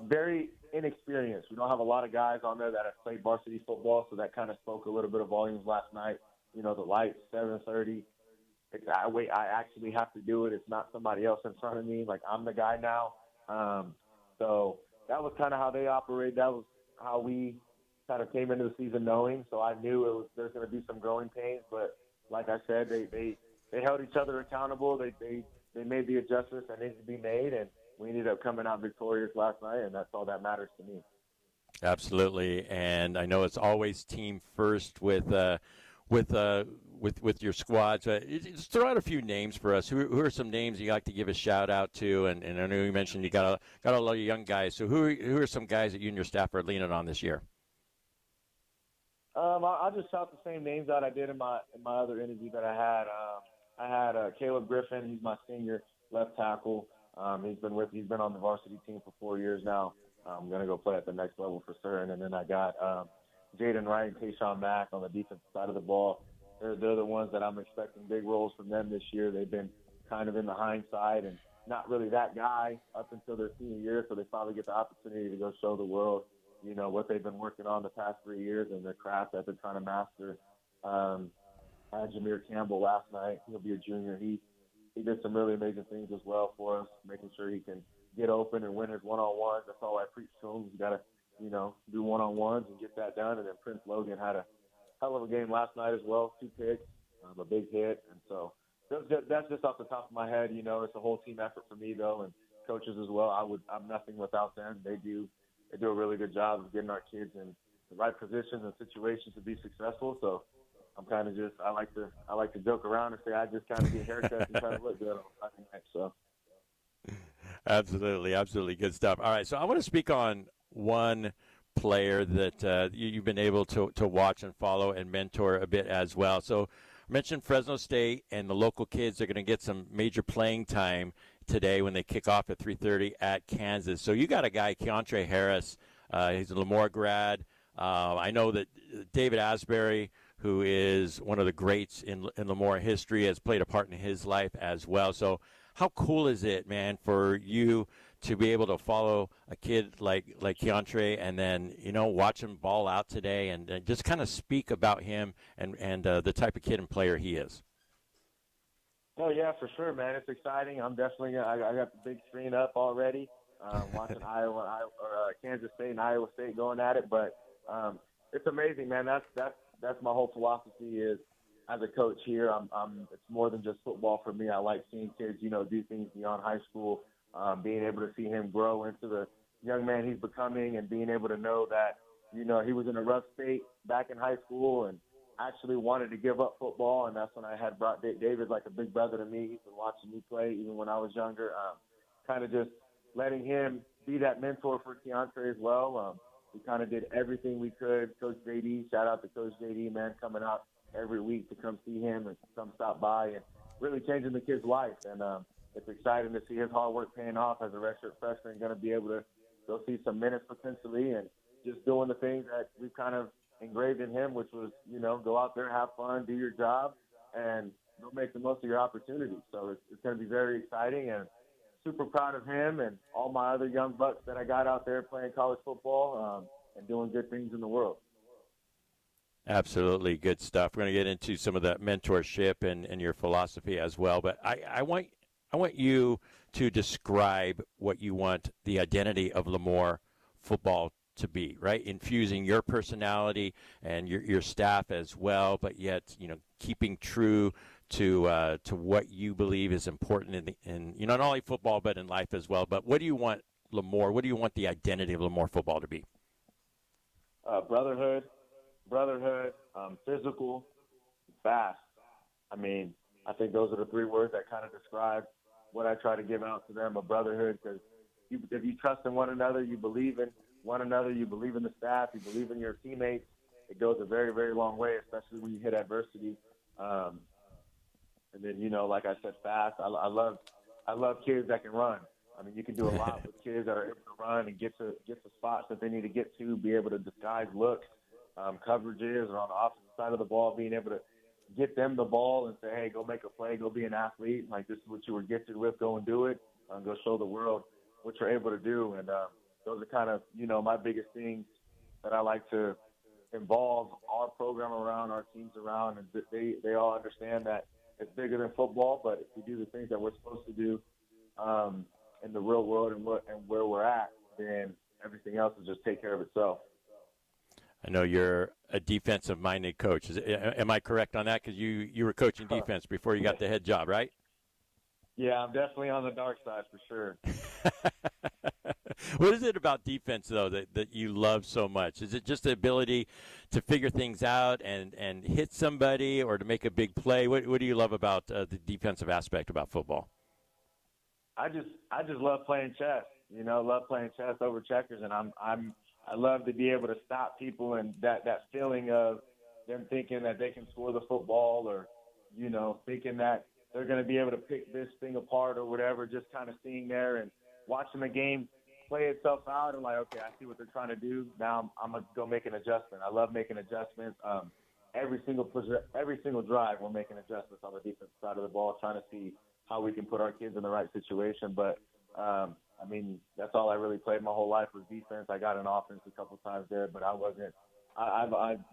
very inexperienced. We don't have a lot of guys on there that have played varsity football, so that kind of spoke a little bit of volumes last night. You know, the lights, 7:30. I actually have to do it. It's not somebody else in front of me. Like, I'm the guy now. So that was kind of how they operate. That was how we kind of came into the season knowing. So I knew there's going to be some growing pains. But like I said, they held each other accountable. They made the adjustments that needed to be made, and we ended up coming out victorious last night, and that's all that matters to me. Absolutely, and I know it's always team first with your squads. Just throw out a few names for us. Who are some names you like to give a shout out to? And I know you mentioned you got a lot of young guys. So who are some guys that you and your staff are leaning on this year? I'll just shout the same names out I did in my other interview that I had. I had Caleb Griffin. He's my senior left tackle. He's been on the varsity team for 4 years now. I'm going to go play at the next level for certain. And then I got Jaden Wright and Tayshawn Mack on the defensive side of the ball. They're the ones that I'm expecting big roles from them this year. They've been kind of in the hindsight and not really that guy up until their senior year, so they finally get the opportunity to go show the world, you know, what they've been working on the past 3 years and their craft that they're trying to master. I had Jameer Campbell last night. He'll be a junior. He did some really amazing things as well for us, making sure he can get open and win his one-on-ones. That's all I preach to him. You got to, you know, do one-on-ones and get that done. And then Prince Logan had a hell of a game last night as well, 2 picks, a big hit. And so that's just off the top of my head. You know, it's a whole team effort for me, though, and coaches as well. I'm nothing without them. They do a really good job of getting our kids in the right positions and situations to be successful. So I'm kind of I like to joke around and say I just kind of get haircuts and try to look good on Friday night. So. Absolutely good stuff. All right, so I want to speak on one player that you've been able to watch and follow and mentor a bit as well. So I mentioned Fresno State, and the local kids are going to get some major playing time today when they kick off at 3:30 at Kansas. So you got a guy, Keontre Harris. He's a Lemoore grad. I know that David Asbury, who is one of the greats in Lemoore history, has played a part in his life as well. So how cool is it, man, for you to be able to follow a kid like Keontre and then, you know, watch him ball out today and just kind of speak about him and the type of kid and player he is? Oh, yeah, for sure, man. It's exciting. I'm definitely I got the big screen up already, watching Kansas State and Iowa State going at it. But it's amazing, man. That's my whole philosophy is, as a coach here, it's more than just football for me. I like seeing kids, you know, do things beyond high school, being able to see him grow into the young man he's becoming and being able to know that, you know, he was in a rough state back in high school and actually wanted to give up football. And that's when I had brought David like a big brother to me. He's been watching me play even when I was younger, kind of just letting him be that mentor for Keontre as well. We kind of did everything we could. Coach JD, shout out to Coach JD, man, coming out every week to come see him and come stop by and really changing the kid's life. And it's exciting to see his hard work paying off as a redshirt freshman, going to be able to go see some minutes potentially and just doing the things that we've kind of engraved in him, which was, you know, go out there, have fun, do your job, and go make the most of your opportunities. So it's going to be very exciting and super proud of him and all my other young bucks that I got out there playing college football and doing good things in the world. Absolutely good stuff. We're going to get into some of that mentorship and your philosophy as well. But I want you to describe what you want the identity of Lemoore football to be, right? Infusing your personality and your staff as well, but yet, you know, keeping true to what you believe is important in you know, not only football but in life as well. But what do you want Lemoore? What do you want the identity of Lemoore football to be? Brotherhood, physical, fast. I mean, I think those are the 3 words that kind of describe what I try to give out to them, a brotherhood, because if you trust in one another, you believe in one another, you believe in the staff, you believe in your teammates, it goes a very, very long way, especially when you hit adversity. And then, you know, like I said, fast. I love kids that can run. I mean, you can do a lot with kids that are able to run and get to spots that they need to get to, be able to disguise looks, coverages, or on the opposite side of the ball, being able to get them the ball and say, hey, go make a play, go be an athlete. Like, this is what you were gifted with, go and do it. go show the world what you're able to do. And those are kind of, my biggest things that I like to involve our program around, our teams around, and they all understand that it's bigger than football, but if we do the things that we're supposed to do in the real world and where we're at, then everything else will just take care of itself. I know you're a defensive-minded coach. Am I correct on that? Because you were coaching defense before you got the head job, right? Yeah, I'm definitely on the dark side for sure. What is it about defense, though, that you love so much? Is it just the ability to figure things out and hit somebody or to make a big play? What do you love about the defensive aspect about football? I just love playing chess. Love playing chess over checkers, and I love to be able to stop people and that feeling of them thinking that they can score the football or, thinking that they're going to be able to pick this thing apart or whatever, just kind of seeing there and watching the game play itself out and like, okay, I see what they're trying to do. Now I'm going to go make an adjustment. I love making adjustments. Every single drive we're making adjustments on the defensive side of the ball, trying to see how we can put our kids in the right situation. But, that's all I really played my whole life was defense. I got an offense a couple times there, but I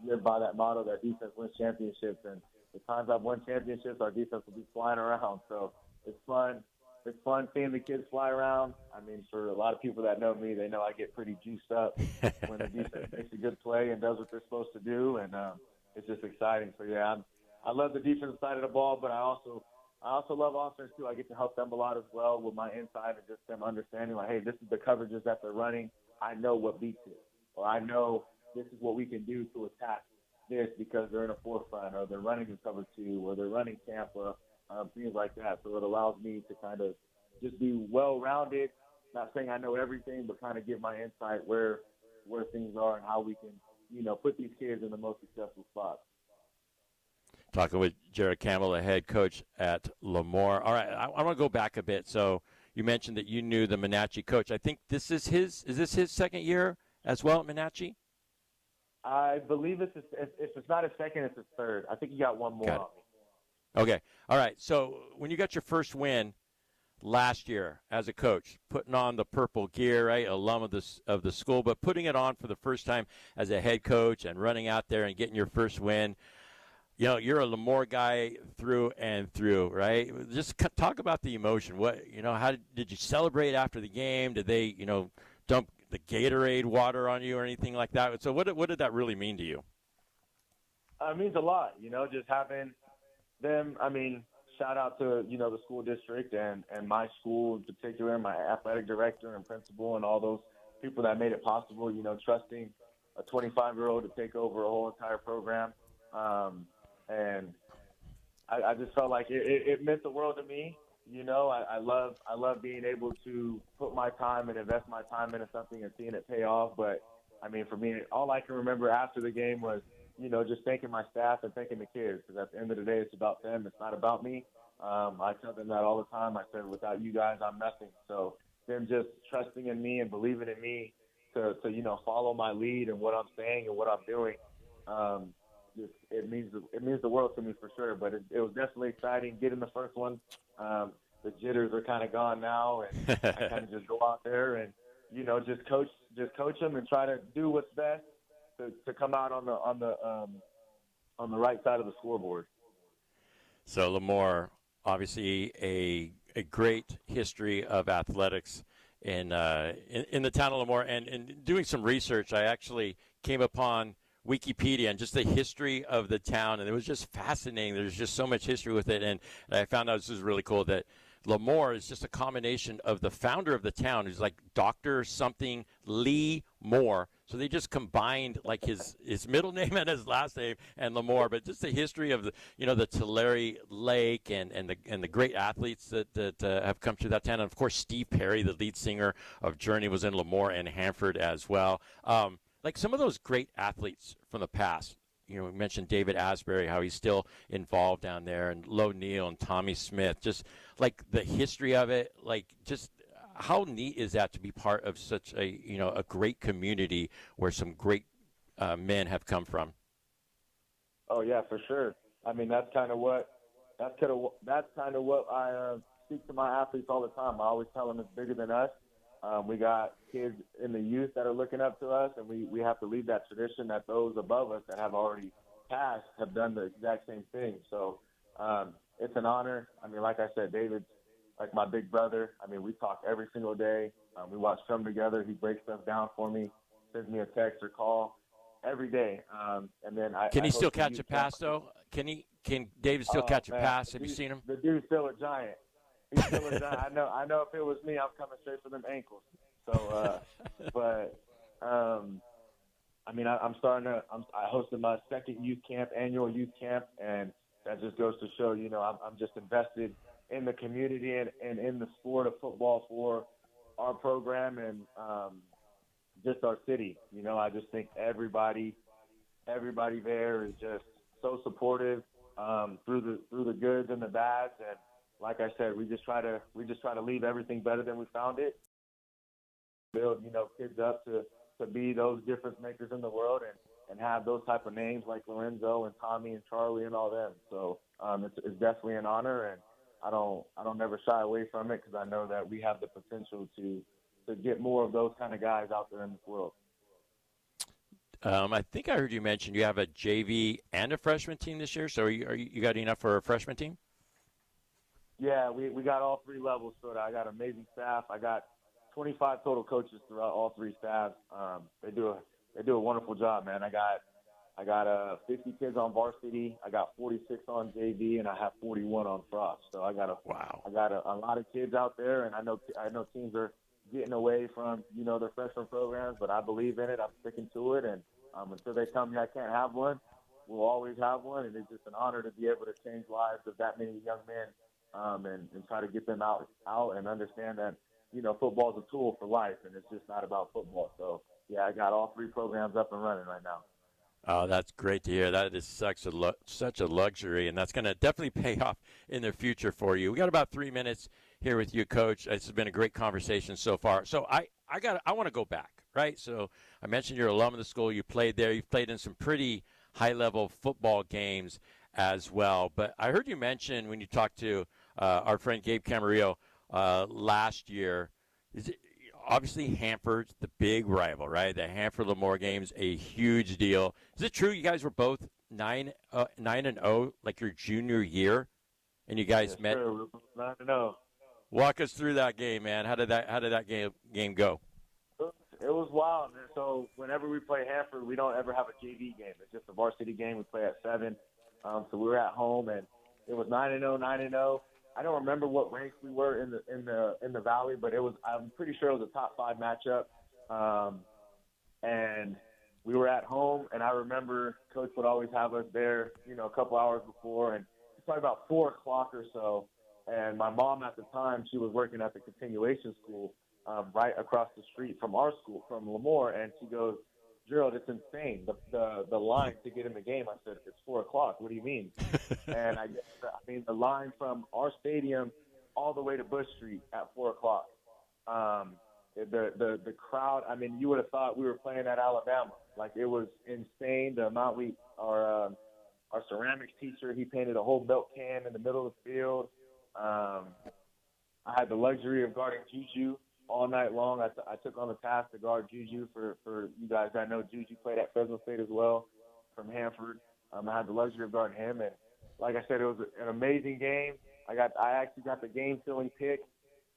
live by that motto that defense wins championships. And the times I've won championships, our defense will be flying around. So it's fun. It's fun seeing the kids fly around. For a lot of people that know me, they know I get pretty juiced up when the defense makes a good play and does what they're supposed to do. And it's just exciting. So, yeah, I love the defensive side of the ball, but I also love offense, too. I get to help them a lot as well with my inside and just them understanding, like, hey, this is the coverages that they're running. I know what beats it. Or I know this is what we can do to attack this because they're in a forefront or they're running in cover 2 or they're running Tampa, things like that. So it allows me to kind of just be well-rounded, not saying I know everything, but kind of give my insight where things are and how we can, put these kids in the most successful spots. Talking with Jared Campbell, the head coach at Lemoore. All right, I want to go back a bit. So you mentioned that you knew the Menachie coach. I think is this his second year as well at Menachie? I believe if it's not his second, it's his third. I think he got one more on me. Okay. All right. So when you got your first win last year as a coach, putting on the purple gear, right, alum of the school, but putting it on for the first time as a head coach and running out there and getting your first win, you're a Lemoore guy through and through, right? Just talk about the emotion. How did you celebrate after the game? Did they, dump the Gatorade water on you or anything like that? So what did that really mean to you? It means a lot, just having them. Shout out to, the school district and my school in particular, my athletic director and principal and all those people that made it possible, trusting a 25-year-old to take over a whole entire program. And I just felt like it meant the world to me. I love being able to put my time and invest my time into something and seeing it pay off. But, for me, all I can remember after the game was, just thanking my staff and thanking the kids. Because at the end of the day, it's about them. It's not about me. I tell them that all the time. I said, without you guys, I'm nothing. So them just trusting in me and believing in me to follow my lead and what I'm saying and what I'm doing. It means the world to me for sure. But it was definitely exciting getting the first one. The jitters are kind of gone now, and I kind of just go out there and just coach them and try to do what's best to come out on the right side of the scoreboard. So Lemoore, obviously a great history of athletics in the town of Lemoore, and doing some research, I actually came upon Wikipedia and just the history of the town, and it was just fascinating. There's just so much history with it, and I found out this was really cool that Lemoore is just a combination of the founder of the town, who's like Dr. something Lee Moore. So they just combined like his middle name and his last name and Lemoore, but just the history of the Tulare Lake and the great athletes that have come through that town. And of course, Steve Perry, the lead singer of Journey, was in Lemoore and Hanford as well. Like some of those great athletes from the past. We mentioned David Asbury, how he's still involved down there, and Lo Neal and Tommy Smith. Just like the history of it, like just how neat is that to be part of such a great community where some great men have come from? Oh yeah, for sure. That's kind of what I speak to my athletes all the time. I always tell them it's bigger than us. We got kids in the youth that are looking up to us, and we have to lead that tradition that those above us that have already passed have done the exact same thing. So it's an honor. I mean, like I said, David's like my big brother. I mean, we talk every single day. We watch film together. He breaks stuff down for me, sends me a text or call every day. And then Can he still catch a pass, though? Can David still catch a pass? Have you seen him? The dude's still a giant. He's still a giant. I know if it was me, I'm coming straight for them ankles. So, I mean, I hosted my second annual youth camp, and that just goes to show, you know, I'm just invested in the community and in the sport of football for our program and just our city. You know, I just think everybody there is just so supportive through the goods and the bads. And like I said, we just try to leave everything better than we found it. Build, you know, kids up to be those difference makers in the world and have those type of names like Lorenzo and Tommy and Charlie and all them. So it's definitely an honor, and I don't never shy away from it because I know that we have the potential to get more of those kind of guys out there in this world. I think I heard you mention you have a JV and a freshman team this year. So you got enough for a freshman team? Yeah, we got all three levels. So I got amazing staff. I got 25 total coaches throughout all three staffs. They do a wonderful job, man. I got 50 kids on varsity. I got 46 on JV, and I have 41 on Frost. So I got a lot of kids out there, and I know teams are getting away from, you know, their freshman programs, but I believe in it. I'm sticking to it, and until they tell me I can't have one, we'll always have one. And it's just an honor to be able to change lives of that many young men, and try to get them out and understand that, you know, football is a tool for life, and it's just not about football. So, yeah, I got all three programs up and running right now. Oh, that's great to hear. That is such a luxury, and that's going to definitely pay off in the future for you. We got about 3 minutes here with you, Coach. This has been a great conversation so far. So I want to go back, right? So I mentioned you're an alum of the school. You played there. You've played in some pretty high-level football games as well. But I heard you mention when you talked to our friend Gabe Camarillo last year, obviously Hanford's the big rival, right? The Hanford-Lemoore game's a huge deal. Is it true you guys were both 9-0 like your junior year, and you guys met? Sure. 9-0. Walk us through that game, man. How did that game go? It was wild, man. So whenever we play Hanford, we don't ever have a JV game. It's just a varsity game. We play at 7. So we were at home, and it was 9-0. I don't remember what ranks we were in the Valley, but I'm pretty sure it was a top 5 matchup. And we were at home, and I remember Coach would always have us there, you know, a couple hours before, and it's probably about 4 o'clock or so. And my mom at the time, she was working at the continuation school right across the street from our school, from Lemoore, and she goes, Gerald, it's insane. The line to get in the game. I said, it's 4 o'clock. What do you mean? And I mean, the line from our stadium all the way to Bush Street at 4 o'clock. The crowd, I mean, you would have thought we were playing at Alabama. Like, it was insane. The amount our ceramics teacher, he painted a whole milk can in the middle of the field. I had the luxury of guarding Juju all night long. I took on the task to guard Juju for you guys. I know Juju played at Fresno State as well from Hanford. I had the luxury of guarding him, and like I said, it was an amazing game. I actually got the game-filling pick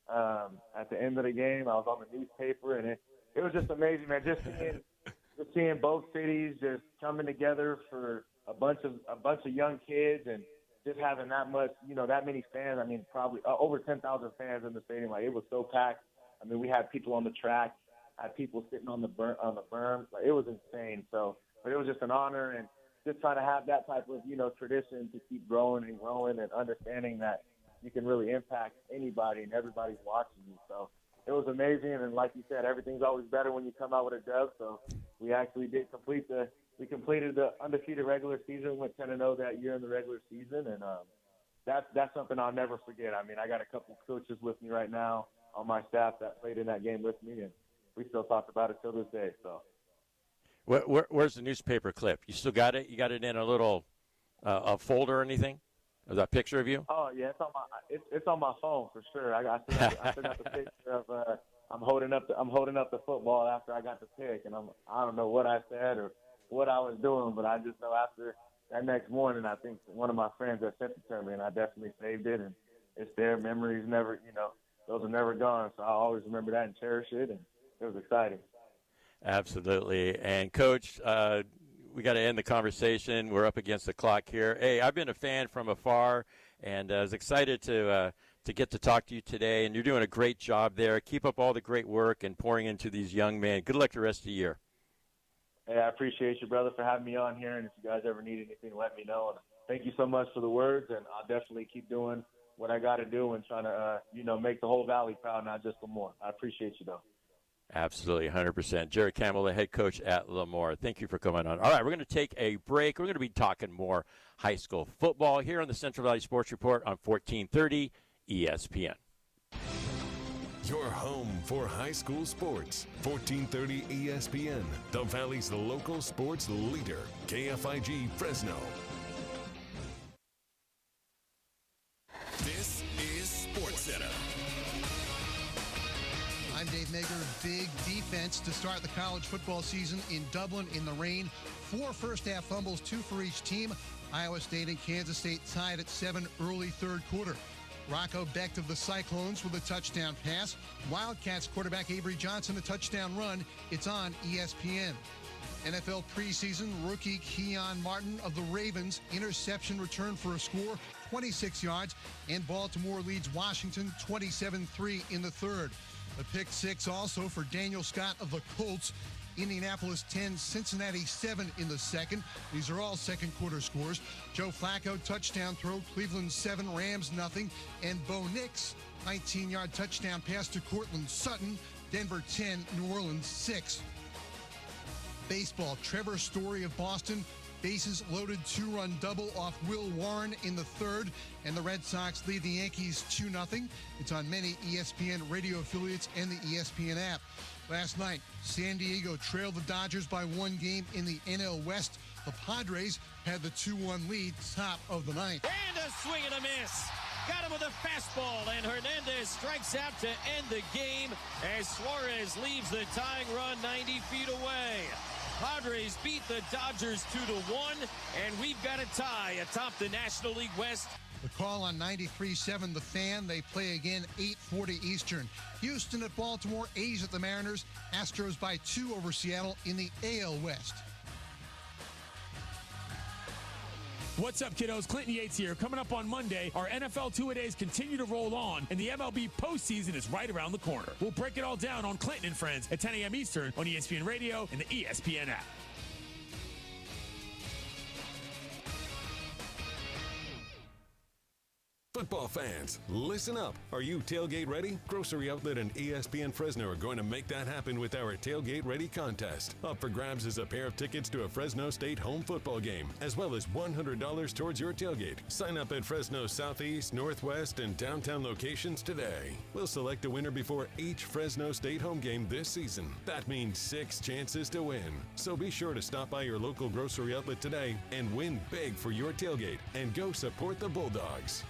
at the end of the game. I was on the newspaper, and it was just amazing, man. Just seeing both cities just coming together for a bunch of young kids, and just having that much, you know, that many fans. I mean, probably over 10,000 fans in the stadium. Like, it was so packed. I mean, we had people on the track, had people sitting on the berm. Like, it was insane. So, but it was just an honor, and just trying to have that type of, you know, tradition to keep growing and growing, and understanding that you can really impact anybody and everybody's watching you. So it was amazing. And like you said, everything's always better when you come out with a dub. So we actually did completed the undefeated regular season, went 10-0 that year in the regular season. And that's something I'll never forget. I mean, I got a couple coaches with me right now on my staff that played in that game with me, and we still talk about it till this day. So, where's the newspaper clip? You still got it? You got it in a little a folder or anything? Is that a picture of you? Oh yeah, it's on my phone for sure. I still got the picture of I'm holding up the football after I got the pick, and I don't know what I said or what I was doing, but I just know after that next morning, I think one of my friends had sent it to me, and I definitely saved it, and it's there. Memories never, those are never gone. So I always remember that and cherish it, and it was exciting. Absolutely. And Coach, we got to end the conversation. We're up against the clock here. Hey, I've been a fan from afar, and I was excited to get to talk to you today. And you're doing a great job there. Keep up all the great work and pouring into these young men. Good luck the rest of the year. Hey, I appreciate you, brother, for having me on here. And if you guys ever need anything, let me know. And thank you so much for the words. And I'll definitely keep doing what I got to do and trying to, make the whole Valley proud, not just Lemoore. I appreciate you, though. Absolutely, 100%. Jerry Campbell, the head coach at Lemoore. Thank you for coming on. All right, we're going to take a break. We're going to be talking more high school football here on the Central Valley Sports Report on 1430 ESPN. Your home for high school sports. 1430 ESPN, the Valley's local sports leader. KFIG Fresno. This is SportsCenter. I'm Dave Mager. Big defense to start the college football season in Dublin in the rain. 4 first-half fumbles, 2 for each team. Iowa State and Kansas State tied at 7 early third quarter. Rocco Becht of the Cyclones with a touchdown pass. Wildcats quarterback Avery Johnson a touchdown run. It's on ESPN. NFL preseason rookie Keon Martin of the Ravens interception return for a score, 26 yards, and Baltimore leads Washington 27-3 in the third. A pick 6 also for Daniel Scott of the Colts. Indianapolis 10, Cincinnati 7 in the second. These are all second quarter scores. Joe Flacco touchdown throw, Cleveland 7, Rams nothing, and Bo Nix 19-yard touchdown pass to Cortland Sutton. Denver 10, New Orleans 6. Baseball, Trevor Story of Boston, bases loaded 2-run double off Will Warren in the third, and the Red Sox lead the Yankees 2-0. It's on many ESPN radio affiliates and the ESPN app. Last night, San Diego trailed the Dodgers by 1 game in the NL West. The Padres had the 2-1 lead, top of the ninth. And a swing and a miss. Got him with a fastball, and Hernandez strikes out to end the game as Suarez leaves the tying run 90 feet away. Padres beat the Dodgers 2-1, and we've got a tie atop the National League West. The call on 93.7 The Fan. They play again 8:40 Eastern. Houston at Baltimore, A's at the Mariners. Astros by 2 over Seattle in the AL West. What's up, kiddos? Clinton Yates here. Coming up on Monday, our NFL two-a-days continue to roll on, and the MLB postseason is right around the corner. We'll break it all down on Clinton and Friends at 10 a.m. Eastern on ESPN Radio and the ESPN app. Football fans, listen up. Are you tailgate ready? Grocery Outlet and ESPN Fresno are going to make that happen with our Tailgate Ready contest. Up for grabs is a pair of tickets to a Fresno State home football game, as well as $100 towards your tailgate. Sign up at Fresno's Southeast, Northwest, and downtown locations today. We'll select a winner before each Fresno State home game this season. That means 6 chances to win. So be sure to stop by your local Grocery Outlet today and win big for your tailgate and go support the Bulldogs.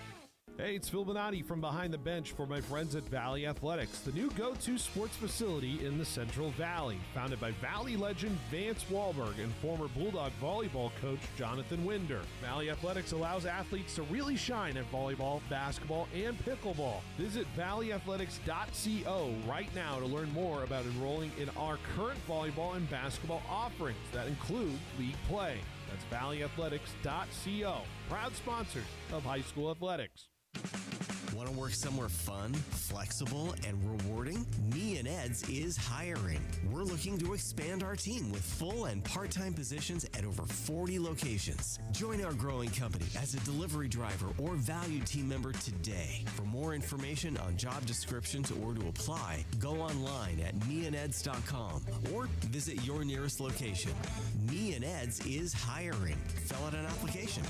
Hey, it's Phil Bonatti from Behind the Bench for my friends at Valley Athletics, the new go-to sports facility in the Central Valley. Founded by Valley legend Vance Wahlberg and former Bulldog volleyball coach Jonathan Winder. Valley Athletics allows athletes to really shine at volleyball, basketball, and pickleball. Visit valleyathletics.co right now to learn more about enrolling in our current volleyball and basketball offerings that include league play. That's valleyathletics.co. Proud sponsors of high school athletics. Want to work somewhere fun, flexible, and rewarding? Me and Ed's is hiring. We're looking to expand our team with full and part-time positions at over 40 locations. Join our growing company as a delivery driver or valued team member today. For more information on job descriptions or to apply, go online at meandeds.com or visit your nearest location. Me and Ed's is hiring. Fill out an application.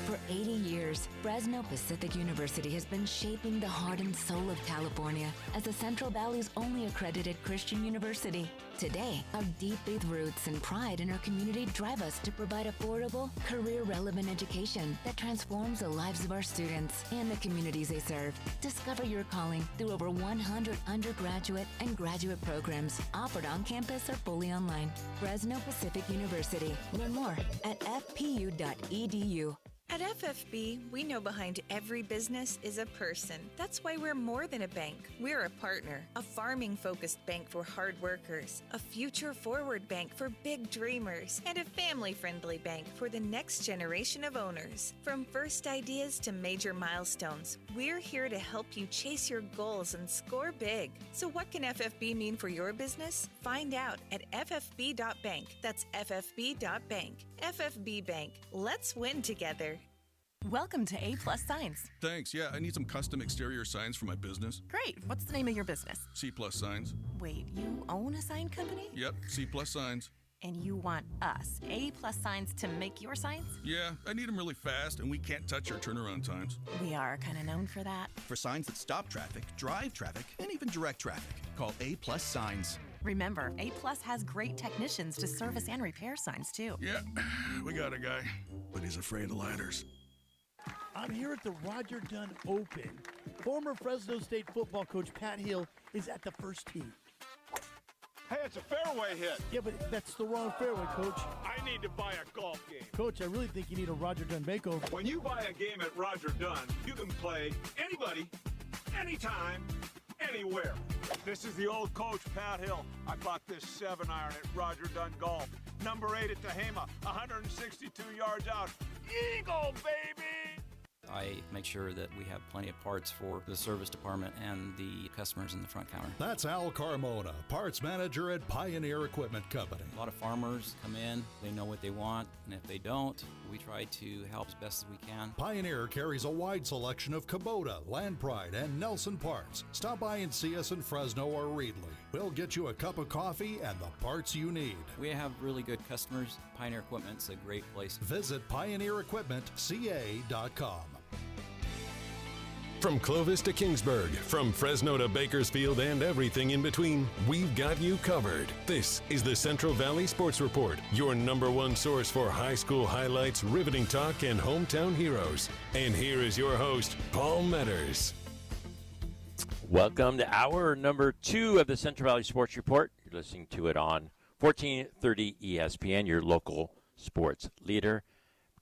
For 80 years, Fresno Pacific University has been shaping the heart and soul of California as the Central Valley's only accredited Christian university. Today, our deep faith roots and pride in our community drive us to provide affordable, career-relevant education that transforms the lives of our students and the communities they serve. Discover your calling through over 100 undergraduate and graduate programs offered on campus or fully online. Fresno Pacific University. Learn more at fpu.edu. At FFB, we know behind every business is a person. That's why we're more than a bank. We're a partner, a farming-focused bank for hard workers, a future-forward bank for big dreamers, and a family-friendly bank for the next generation of owners. From first ideas to major milestones, we're here to help you chase your goals and score big. So what can FFB mean for your business? Find out at ffb.bank. That's ffb.bank. FFB Bank. Let's win together. Welcome to A+ Signs. Thanks. Yeah, I need some custom exterior signs for my business. Great. What's the name of your business? C+ Signs. Wait, you own a sign company? Yep, C+ Signs. And you want us, A+ Signs, to make your signs? Yeah, I need them really fast, and we can't touch our turnaround times. We are kind of known for that. For signs that stop traffic, drive traffic, and even direct traffic, call A+ Signs. Remember, A+ has great technicians to service and repair signs, too. Yeah, we got a guy, but he's afraid of ladders. I'm here at the Roger Dunn Open. Former Fresno State football coach Pat Hill is at the first tee. Hey, it's a fairway hit. Yeah, but that's the wrong fairway, Coach. I need to buy a golf game. Coach, I really think you need a Roger Dunn makeover. When you buy a game at Roger Dunn, you can play anybody, anytime, anywhere. This is the old coach, Pat Hill. I bought this 7-iron at Roger Dunn Golf. Number 8 at Tehama, 162 yards out. Eagle, baby! I make sure that we have plenty of parts for the service department and the customers in the front counter. That's Al Carmona, parts manager at Pioneer Equipment Company. A lot of farmers come in, they know what they want, and if they don't, we try to help as best as we can. Pioneer carries a wide selection of Kubota, Land Pride, and Nelson parts. Stop by and see us in Fresno or Reedley. We'll get you a cup of coffee and the parts you need. We have really good customers. Pioneer Equipment's a great place. Visit pioneerequipmentca.com. From Clovis to Kingsburg, from Fresno to Bakersfield and everything in between, we've got you covered. This is the Central Valley Sports Report, your #1 source for high school highlights, riveting talk, and hometown heroes. And here is your host, Paul Metters. Welcome to hour number 2 of the Central Valley Sports Report. You're listening to it on 1430 ESPN, your local sports leader.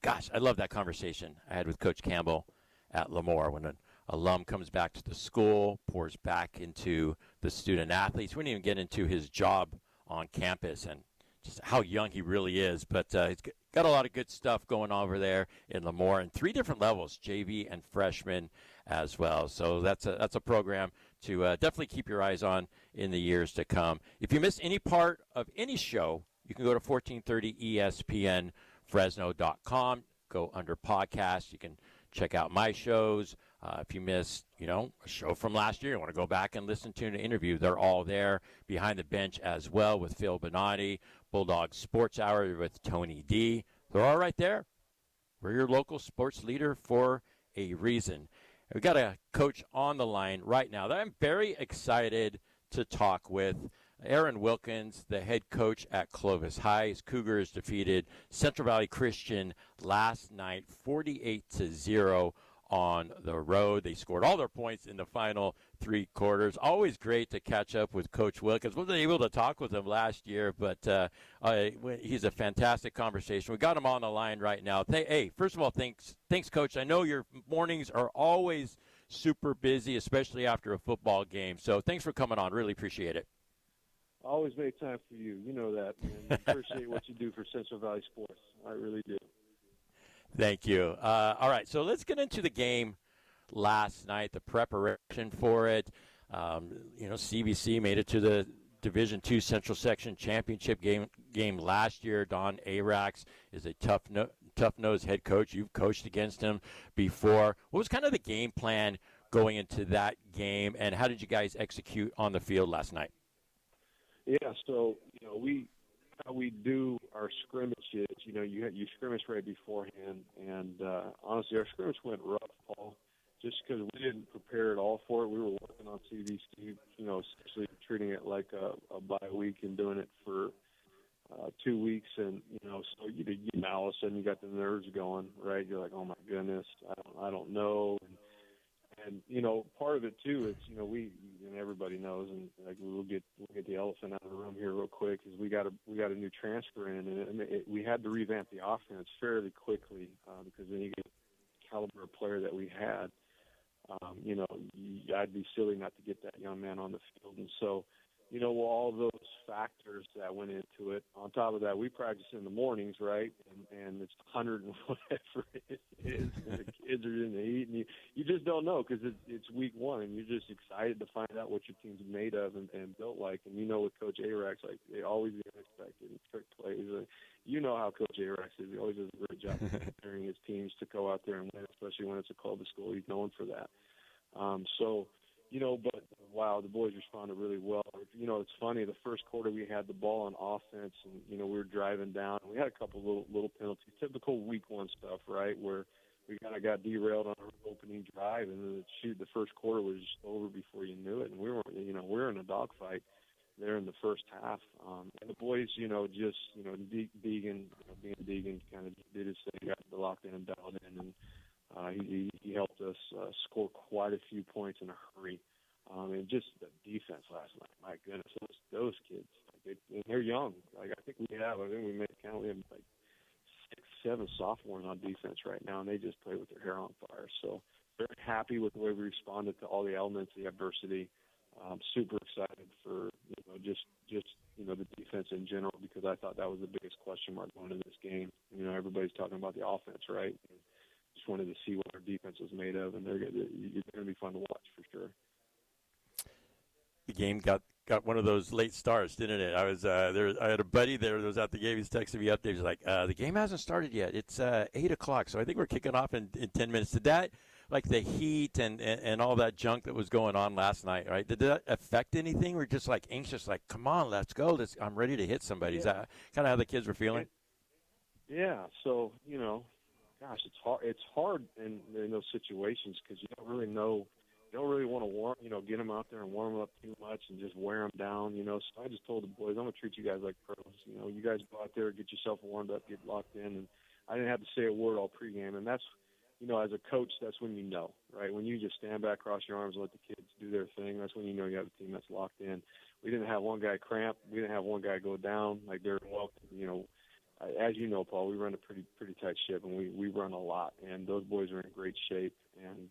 Gosh, I love that conversation I had with Coach Campbell at Lemoore when an alum comes back to the school, pours back into the student athletes. We didn't even get into his job on campus and just how young he really is. But he's got a lot of good stuff going on over there in Lemoore and 3 different levels, JV and freshman as well. So that's a program to definitely keep your eyes on in the years to come. If you miss any part of any show, you can go to 1430ESPNFresno.com. Go under podcasts. You can check out my shows. If you missed, a show from last year, you want to go back and listen to an interview, they're all there. Behind the Bench as well with Phil Bonatti, Bulldog Sports Hour with Tony D. They're all right there. We're your local sports leader for a reason. We've got a coach on the line right now that I'm very excited to talk with. Aaron Wilkins, the head coach at Clovis High. His Cougars defeated Central Valley Christian last night 48-0 on the road. They scored all their points in the final 3 quarters. Always great to catch up with Coach Wilkins. Wasn't able to talk with him last year, but he's a fantastic conversation. We got him on the line right now. Hey, first of all, thanks, Coach. I know your mornings are always super busy, especially after a football game. So thanks for coming on. Really appreciate it. Always make time for you. You know that. And appreciate what you do for Central Valley Sports. I really do. Thank you. All right, so let's get into the game last night, the preparation for it. CVC made it to the Division II Central Section Championship game last year. Don Arax is a tough-nosed head coach. You've coached against him before. What was kind of the game plan going into that game, and how did you guys execute on the field last night? Yeah, so, how we do our scrimmages, you scrimmage right beforehand, and honestly, our scrimmage went rough, Paul, just because we didn't prepare at all for it. We were working on CVC, essentially treating it like a bye week and doing it for 2 weeks, and so now all of a sudden you got the nerves going, right? You're like, oh my goodness, I don't know, and part of it too is we and everybody knows, and like we'll get the elephant out of the room here real quick, is we got a new transfer in, and we had to revamp the offense fairly quickly because then you get the caliber of player that we had. I'd be silly not to get that young man on the field, and so. All those factors that went into it. On top of that, we practice in the mornings, right? And it's 100 and whatever it is, and the kids are in the heat, and you just don't know because it's week one, and you're just excited to find out what your team's made of and built like. And with Coach Arax, like they always the unexpected and trick plays. How Coach Arax is. He always does a great job preparing his teams to go out there and win, especially when it's a Columbus school. He's known for that. But wow, the boys responded really well. It's funny. The first quarter we had the ball on offense, and we were driving down. We had a couple little penalties, typical week one stuff, right? Where we kind of got derailed on our opening drive, and the first quarter was just over before you knew it. And we were in a dogfight there in the first half. And the boys, Deegan, being Deegan, kind of did his thing, got the locked in and dialed in, and he helped us score quite a few points in a hurry. And just the defense last night, my goodness, those kids, they're young. I think we made a count. We have like 6, 7 sophomores on defense right now, and they just play with their hair on fire. So very happy with the way we responded to all the elements of the adversity. Super excited for just the defense in general, because I thought that was the biggest question mark going into this game. Everybody's talking about the offense, right? And just wanted to see what our defense was made of, and they're going to be fun to watch for sure. The game got one of those late starts, didn't it? I was there. I had a buddy there that was at the game. He's texting me up there. He's like, the game hasn't started yet. It's 8 o'clock, so I think we're kicking off in 10 minutes. Did that, like the heat and all that junk that was going on last night, right? Did that affect anything? We're just like anxious, like, come on, let's go. I'm ready to hit somebody. Yeah. Is that kind of how the kids were feeling? Yeah. So gosh, it's hard in those situations because you don't really know. You don't really want to get them out there and warm them up too much and just wear them down, So I just told the boys, I'm going to treat you guys like pros. You guys go out there, get yourself warmed up, get locked in. And I didn't have to say a word all pregame. And that's, as a coach, that's when right? When you just stand back, cross your arms, and let the kids do their thing, that's when you have a team that's locked in. We didn't have one guy cramp. We didn't have one guy go down. Like they're welcome, as you know, Paul, we run a pretty tight ship, and we run a lot. And those boys are in great shape. And,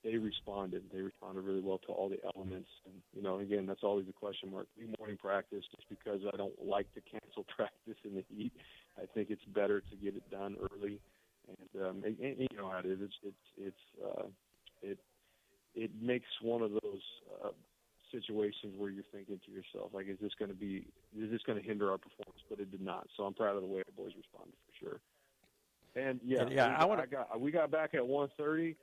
they responded. They responded really well to all the elements. And, again, that's always a question mark. Morning practice, just because I don't like to cancel practice in the heat. I think it's better to get it done early. And you know how it is. It makes one of those situations where you're thinking to yourself, like, is this going to hinder our performance? But it did not. So I'm proud of the way the boys responded for sure. And we got back at 1:30.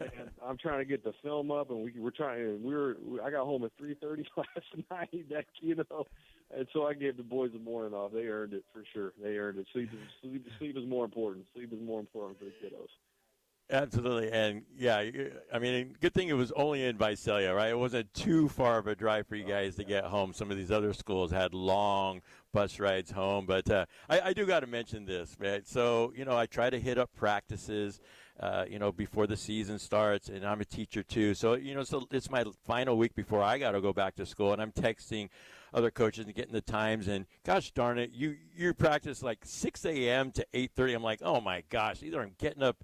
And I'm trying to get the film up, and I got home at 3:30 last night. And so I gave the boys the morning off. They earned it for sure. They earned it. Sleep is more important. Sleep is more important for the kiddos. Absolutely, and good thing it was only in Visalia, right? It wasn't too far of a drive for you guys to get home. Some of these other schools had long bus rides home, but I do got to mention this, right? So, I try to hit up practices, before the season starts, and I'm a teacher too. So, so it's my final week before I got to go back to school, and I'm texting other coaches and getting the times, and gosh darn it, you practice like 6 a.m. to 8:30. I'm like, oh my gosh, either I'm getting up,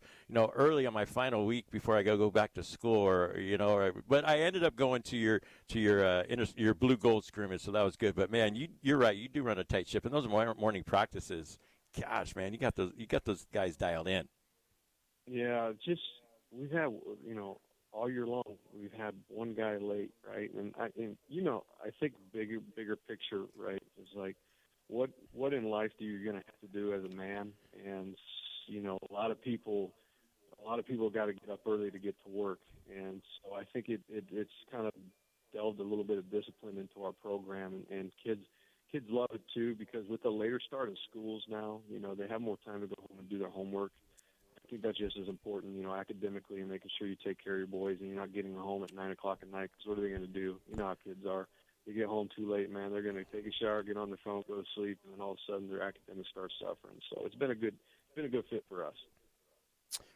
early on my final week before I go back to school, but I ended up going to your blue gold scrimmage, so that was good. But man, you're right, you do run a tight ship, and those morning practices, gosh, man, you got those guys dialed in. Yeah, we've had, all year long, we've had one guy late, right? And I think bigger picture, right, is like what in life do you going to have to do as a man? And a lot of people got to get up early to get to work, and so I think it's kind of delved a little bit of discipline into our program, and kids kids love it too, because with the later start of schools now, they have more time to go home and do their homework. I think that's just as important, academically, and making sure you take care of your boys and you're not getting home at 9 o'clock at night, because what are they going to do? You know how kids are. They get home too late, man. They're going to take a shower, get on their phone, go to sleep, and then all of a sudden their academics start suffering. So it's been a good fit for us.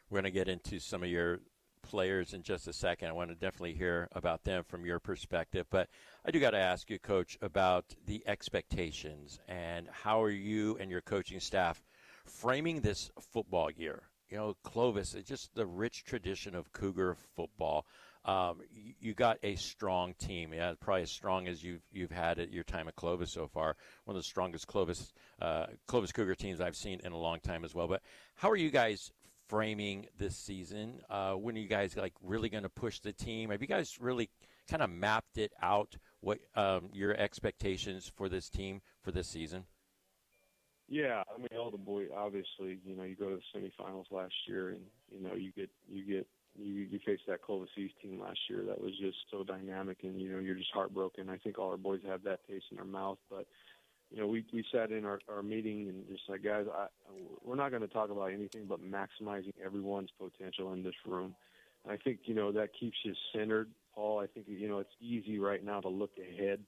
We're going to get into some of your players in just a second. I want to definitely hear about them from your perspective. But I do got to ask you, Coach, about the expectations and how are you and your coaching staff framing this football year? Clovis, it's just the rich tradition of Cougar football. You got a strong team, probably as strong as you've had at your time at Clovis so far. One of the strongest Clovis Cougar teams I've seen in a long time as well. But how are you guys framing this season? When are you guys really going to push the team? Have you guys really kind of mapped it out? What your expectations for this team for this season? Yeah, I mean, all the boys, obviously, you go to the semifinals last year, and you faced that Clovis East team last year that was just so dynamic, and you're just heartbroken. I think all our boys have that taste in their mouth, but we sat in our meeting and just like, guys, we're not going to talk about anything but maximizing everyone's potential in this room. And I think that keeps you centered, Paul. I think it's easy right now to look ahead,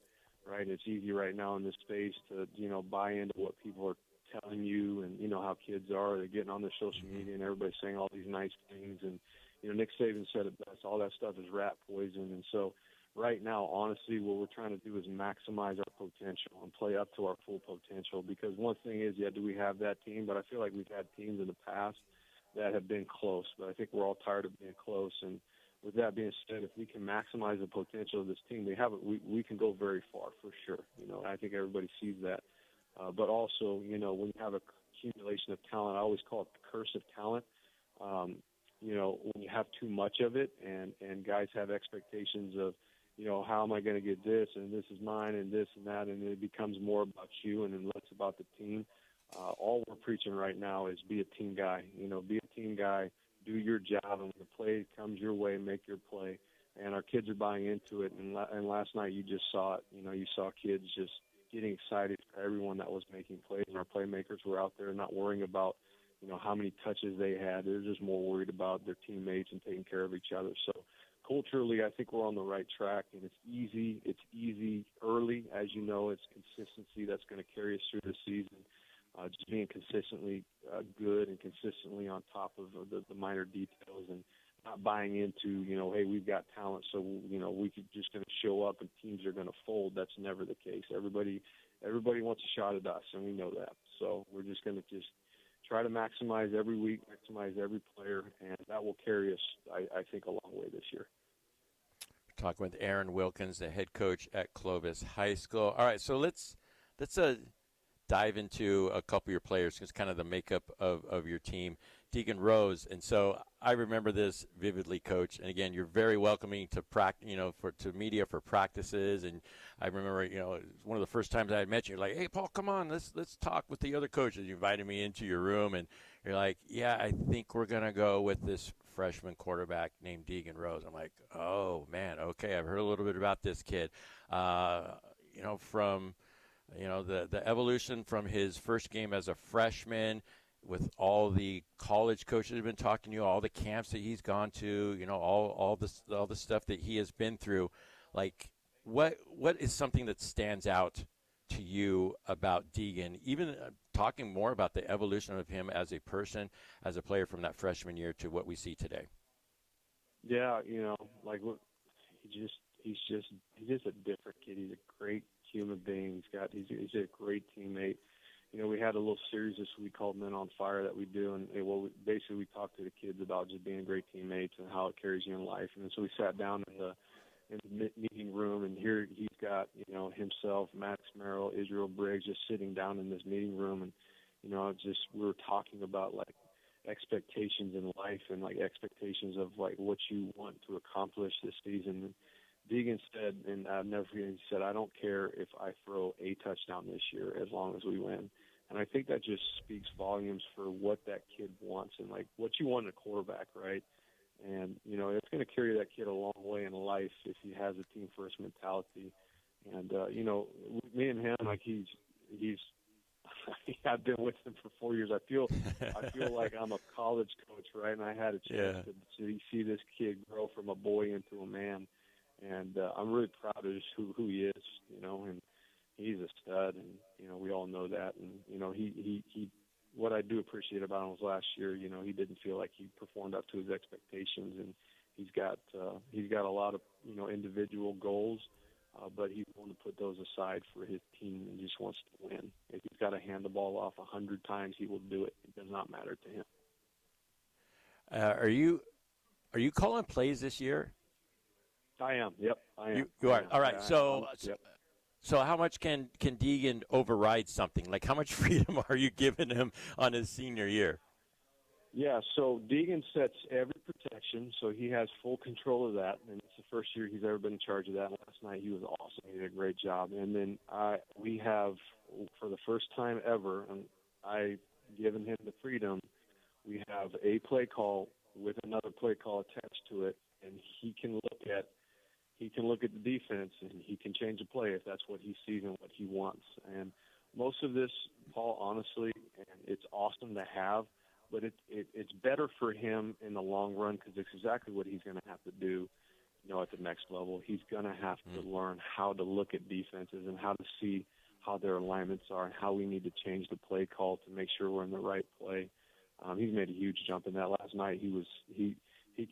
right? It's easy right now in this space to buy into what people are telling you, and how kids are. They're getting on their social media and everybody's saying all these nice things, and Nick Saban said it best, all that stuff is rat poison. And so right now, honestly, what we're trying to do is maximize our potential and play up to our full potential, because one thing is, do we have that team? But I feel like we've had teams in the past that have been close, but I think we're all tired of being close. And with that being said, if we can maximize the potential of this team, we can go very far for sure. I think everybody sees that. But also, when you have a accumulation of talent, I always call it the curse of talent. When you have too much of it, and guys have expectations of, how am I going to get this, and this is mine, and this and that, and it becomes more about you and then less about the team. All we're preaching right now is be a team guy. Be a team guy, do your job, and when the play comes your way, make your play. And our kids are buying into it. And last night you just saw it. You saw kids just getting excited for everyone that was making plays, and our playmakers were out there not worrying about, how many touches they had. They're just more worried about their teammates and taking care of each other. So culturally, I think we're on the right track, and it's easy. It's easy early. As you know, it's consistency that's going to carry us through the season. Just being consistently good and consistently on top of the minor details, and not buying into, hey, we've got talent, so, we could just going to show up and teams are going to fold. That's never the case. Everybody wants a shot at us, and we know that. So we're just going to try to maximize every week, maximize every player, and that will carry us, I think, a long way this year. We're talking with Aaron Wilkins, the head coach at Clovis High School. All right, so let's dive into a couple of your players. It's kind of the makeup of your team. Deegan Rose, and so I remember this vividly, Coach. And again, you're very welcoming to to media for practices. And I remember, one of the first times I had met you, you're like, "Hey, Paul, come on, let's talk with the other coaches." You invited me into your room, and you're like, "Yeah, I think we're gonna go with this freshman quarterback named Deegan Rose." I'm like, "Oh man, okay, I've heard a little bit about this kid." From the evolution from his first game as a freshman, with all the college coaches have been talking to you, all the camps that he's gone to, all the stuff that he has been through. Like, what is something that stands out to you about Deegan? Even talking more about the evolution of him as a person, as a player from that freshman year to what we see today. Yeah, he's just a different kid. He's a great human being. He's a great teammate. We had a little series this week called Men on Fire that we do, and basically we talk to the kids about just being great teammates and how it carries you in life. And so we sat down in the meeting room, and here he's got himself, Max Merrill, Israel Briggs, just sitting down in this meeting room, and we were talking about like expectations in life and like expectations of like what you want to accomplish this season. And Deegan said, and I'll never forget, he said, "I don't care if I throw a touchdown this year as long as we win." And I think that just speaks volumes for what that kid wants and like what you want in a quarterback, right? And, it's going to carry that kid a long way in life if he has a team first mentality. And me and him, like he's I've been with him for 4 years. I feel like I'm a college coach, right? And I had a chance to see this kid grow from a boy into a man, and I'm really proud of just who he is, and he's a stud, and we all know that. And he what I do appreciate about him was last year, he didn't feel like he performed up to his expectations, and he's got a lot of individual goals. But he's willing to put those aside for his team and just wants to win. If he's got to hand the ball off 100 times, he will do it. It does not matter to him. Are you calling plays this year? I am. Yep, I am. You are. All right. Yep. So how much can Deegan override something? Like how much freedom are you giving him on his senior year? Yeah, so Deegan sets every protection, so he has full control of that, and it's the first year he's ever been in charge of that. Last night he was awesome. He did a great job. And then we have, for the first time ever, and I've given him the freedom, we have a play call with another play call attached to it, and he can look at the defense, and he can change the play if that's what he sees and what he wants. And most of this, Paul, honestly, and it's awesome to have, but it's better for him in the long run because it's exactly what he's going to have to do, at the next level. He's going to have to learn how to look at defenses and how to see how their alignments are and how we need to change the play call to make sure we're in the right play. He's made a huge jump in that. Last night he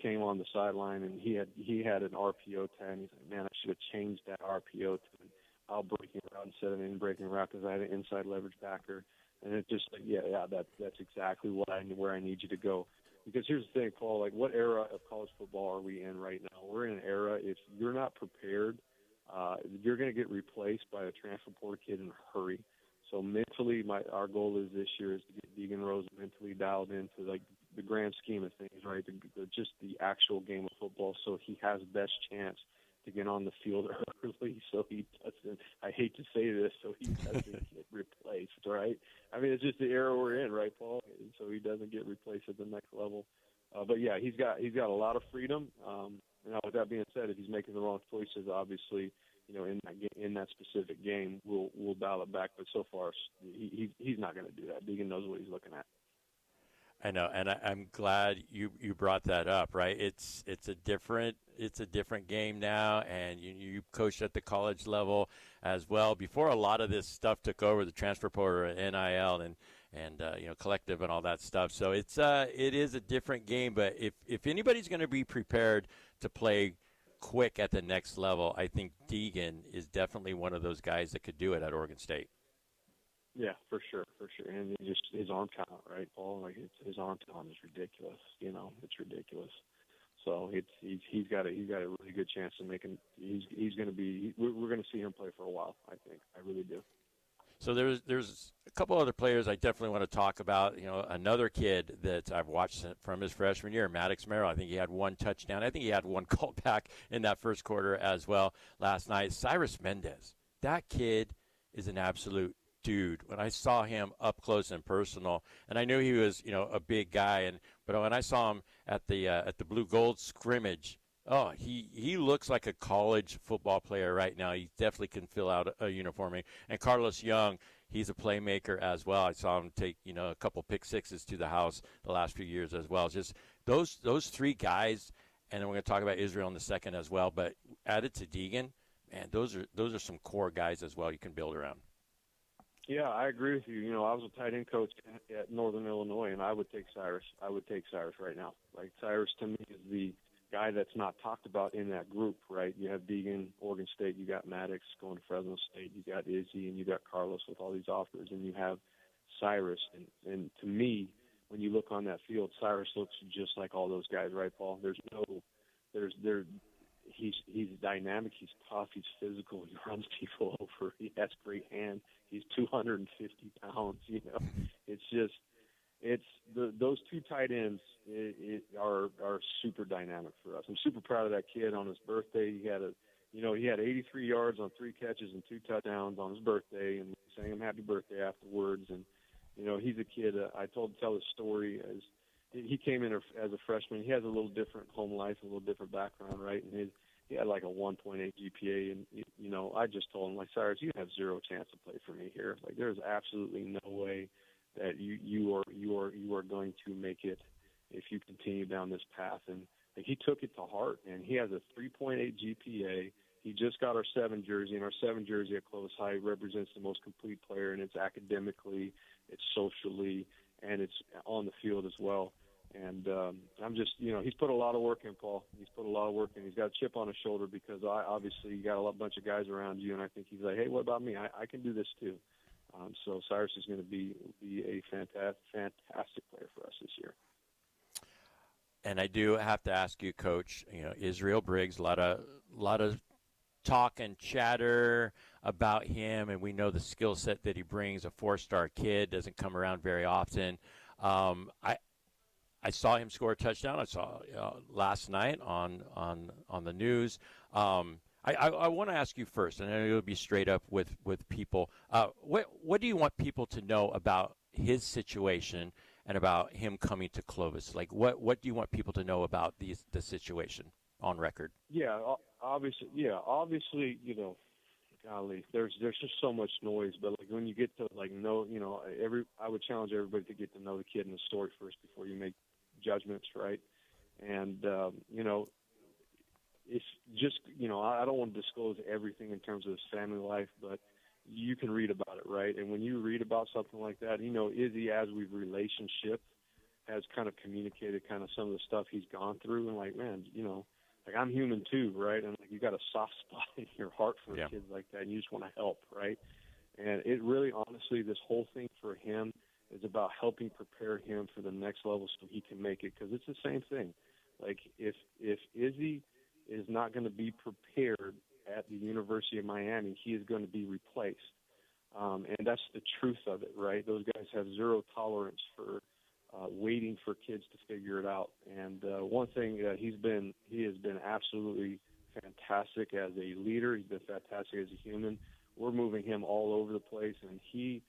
came on the sideline and he had an RPO 10. He's like, man, I should have changed that RPO to an out breaking route instead of an in breaking route because I had an inside leverage backer. And it's just like, that's exactly where I need you to go. Because here's the thing, Paul, like what era of college football are we in right now? We're in an era, if you're not prepared, you're going to get replaced by a transfer portal kid in a hurry. So mentally, our goal is this year is to get Deegan Rose mentally dialed into like the grand scheme of things, right? Just the actual game of football, so he has best chance to get on the field early, so he doesn't. I hate to say this, so he doesn't get replaced, right? I mean, it's just the era we're in, right, Paul? So he doesn't get replaced at the next level. But yeah, he's got a lot of freedom. Now, with that being said, if he's making the wrong choices, obviously, in that specific game, we'll dial it back. But so far, he's not going to do that. Deegan knows what he's looking at. I know, and I'm glad you brought that up. Right, it's a different game now, and you coached at the college level as well. Before a lot of this stuff took over, the transfer portal, NIL, and collective and all that stuff. So it is a different game. But if anybody's going to be prepared to play quick at the next level, I think Deegan is definitely one of those guys that could do it at Oregon State. Yeah, for sure. And just his arm talent, right, Paul? Like his arm talent is ridiculous. It's ridiculous. So he's got a really good chance of making. He's going to be. We're going to see him play for a while. I think. I really do. So there's a couple other players I definitely want to talk about. Another kid that I've watched from his freshman year, Maddox Merrill. I think he had one touchdown. I think he had one called back in that first quarter as well last night. Cyrus Mendez. That kid is an absolute dude. When I saw him up close and personal, and I knew he was, a big guy, but when I saw him at the blue gold scrimmage, he looks like a college football player right now. He definitely can fill out a uniform. And Carlos Young, he's a playmaker as well. I saw him take, a couple pick sixes to the house the last few years as well. Just those three guys, and then we're going to talk about Israel in a second as well. But added to Deegan, man, those are some core guys as well you can build around. Yeah, I agree with you. I was a tight end coach at Northern Illinois, and I would take Cyrus. I would take Cyrus right now. Like, Cyrus, to me, is the guy that's not talked about in that group, right? You have Deegan, Oregon State. You got Maddox going to Fresno State. You got Izzy, and you got Carlos with all these offers, and you have Cyrus. And to me, when you look on that field, Cyrus looks just like all those guys, right, Paul? He's dynamic, he's tough, he's physical, he runs people over, he has great hands, he's 250 pounds, those two tight ends are super dynamic for us. I'm super proud of that kid. On his birthday, he had 83 yards on 3 catches and 2 touchdowns on his birthday, and we sang him happy birthday afterwards. And he's a kid. I tell his story as he came in as a freshman. He has a little different home life, a little different background, right? And he had like a 1.8 GPA, and you know, I just told him, like, Cyrus, you have zero chance to play for me here. Like, there's absolutely no way that you are going to make it if you continue down this path. And like, he took it to heart, and he has a 3.8 GPA. He just got our 7 jersey, and our 7 jersey at Clovis High represents the most complete player, and it's academically, it's socially, and it's on the field as well. And I'm just, you know, he's put a lot of work in, Paul. He's put a lot of work in. He's got a chip on his shoulder because obviously you got a bunch of guys around you, and I think he's like, hey, what about me? I can do this too. So Cyrus is going to be a fantastic player for us this year. And I do have to ask you, Coach, you know, Israel Briggs, a lot of talk and chatter about him, and we know the skill set that he brings. A 4-star kid doesn't come around very often. I saw him score a touchdown. I saw last night on the news. I want to ask you first, and it'll be straight up with people. What do you want people to know about his situation and about him coming to Clovis? Like, what do you want people to know about the situation on record? Yeah, obviously, you know, golly, there's just so much noise. But like when you get to like know, you know, I would challenge everybody to get to know the kid and the story first before you make judgments, right? And you know, it's just, you know, I don't want to disclose everything in terms of his family life, but you can read about it, right? And when you read about something like that, you know, Izzy, as we've relationship, has kind of communicated kind of some of the stuff he's gone through, and like, man, you know, like I'm human too, right? And like you got a soft spot in your heart for kids like that, and you just want to help, right? And it really, honestly, this whole thing for him is about helping prepare him for the next level so he can make it, because it's the same thing. Like if Izzy is not going to be prepared at the University of Miami, he is going to be replaced. And that's the truth of it, right? Those guys have zero tolerance for waiting for kids to figure it out. And one thing that he has been absolutely fantastic as a leader. He's been fantastic as a human. We're moving him all over the place, and he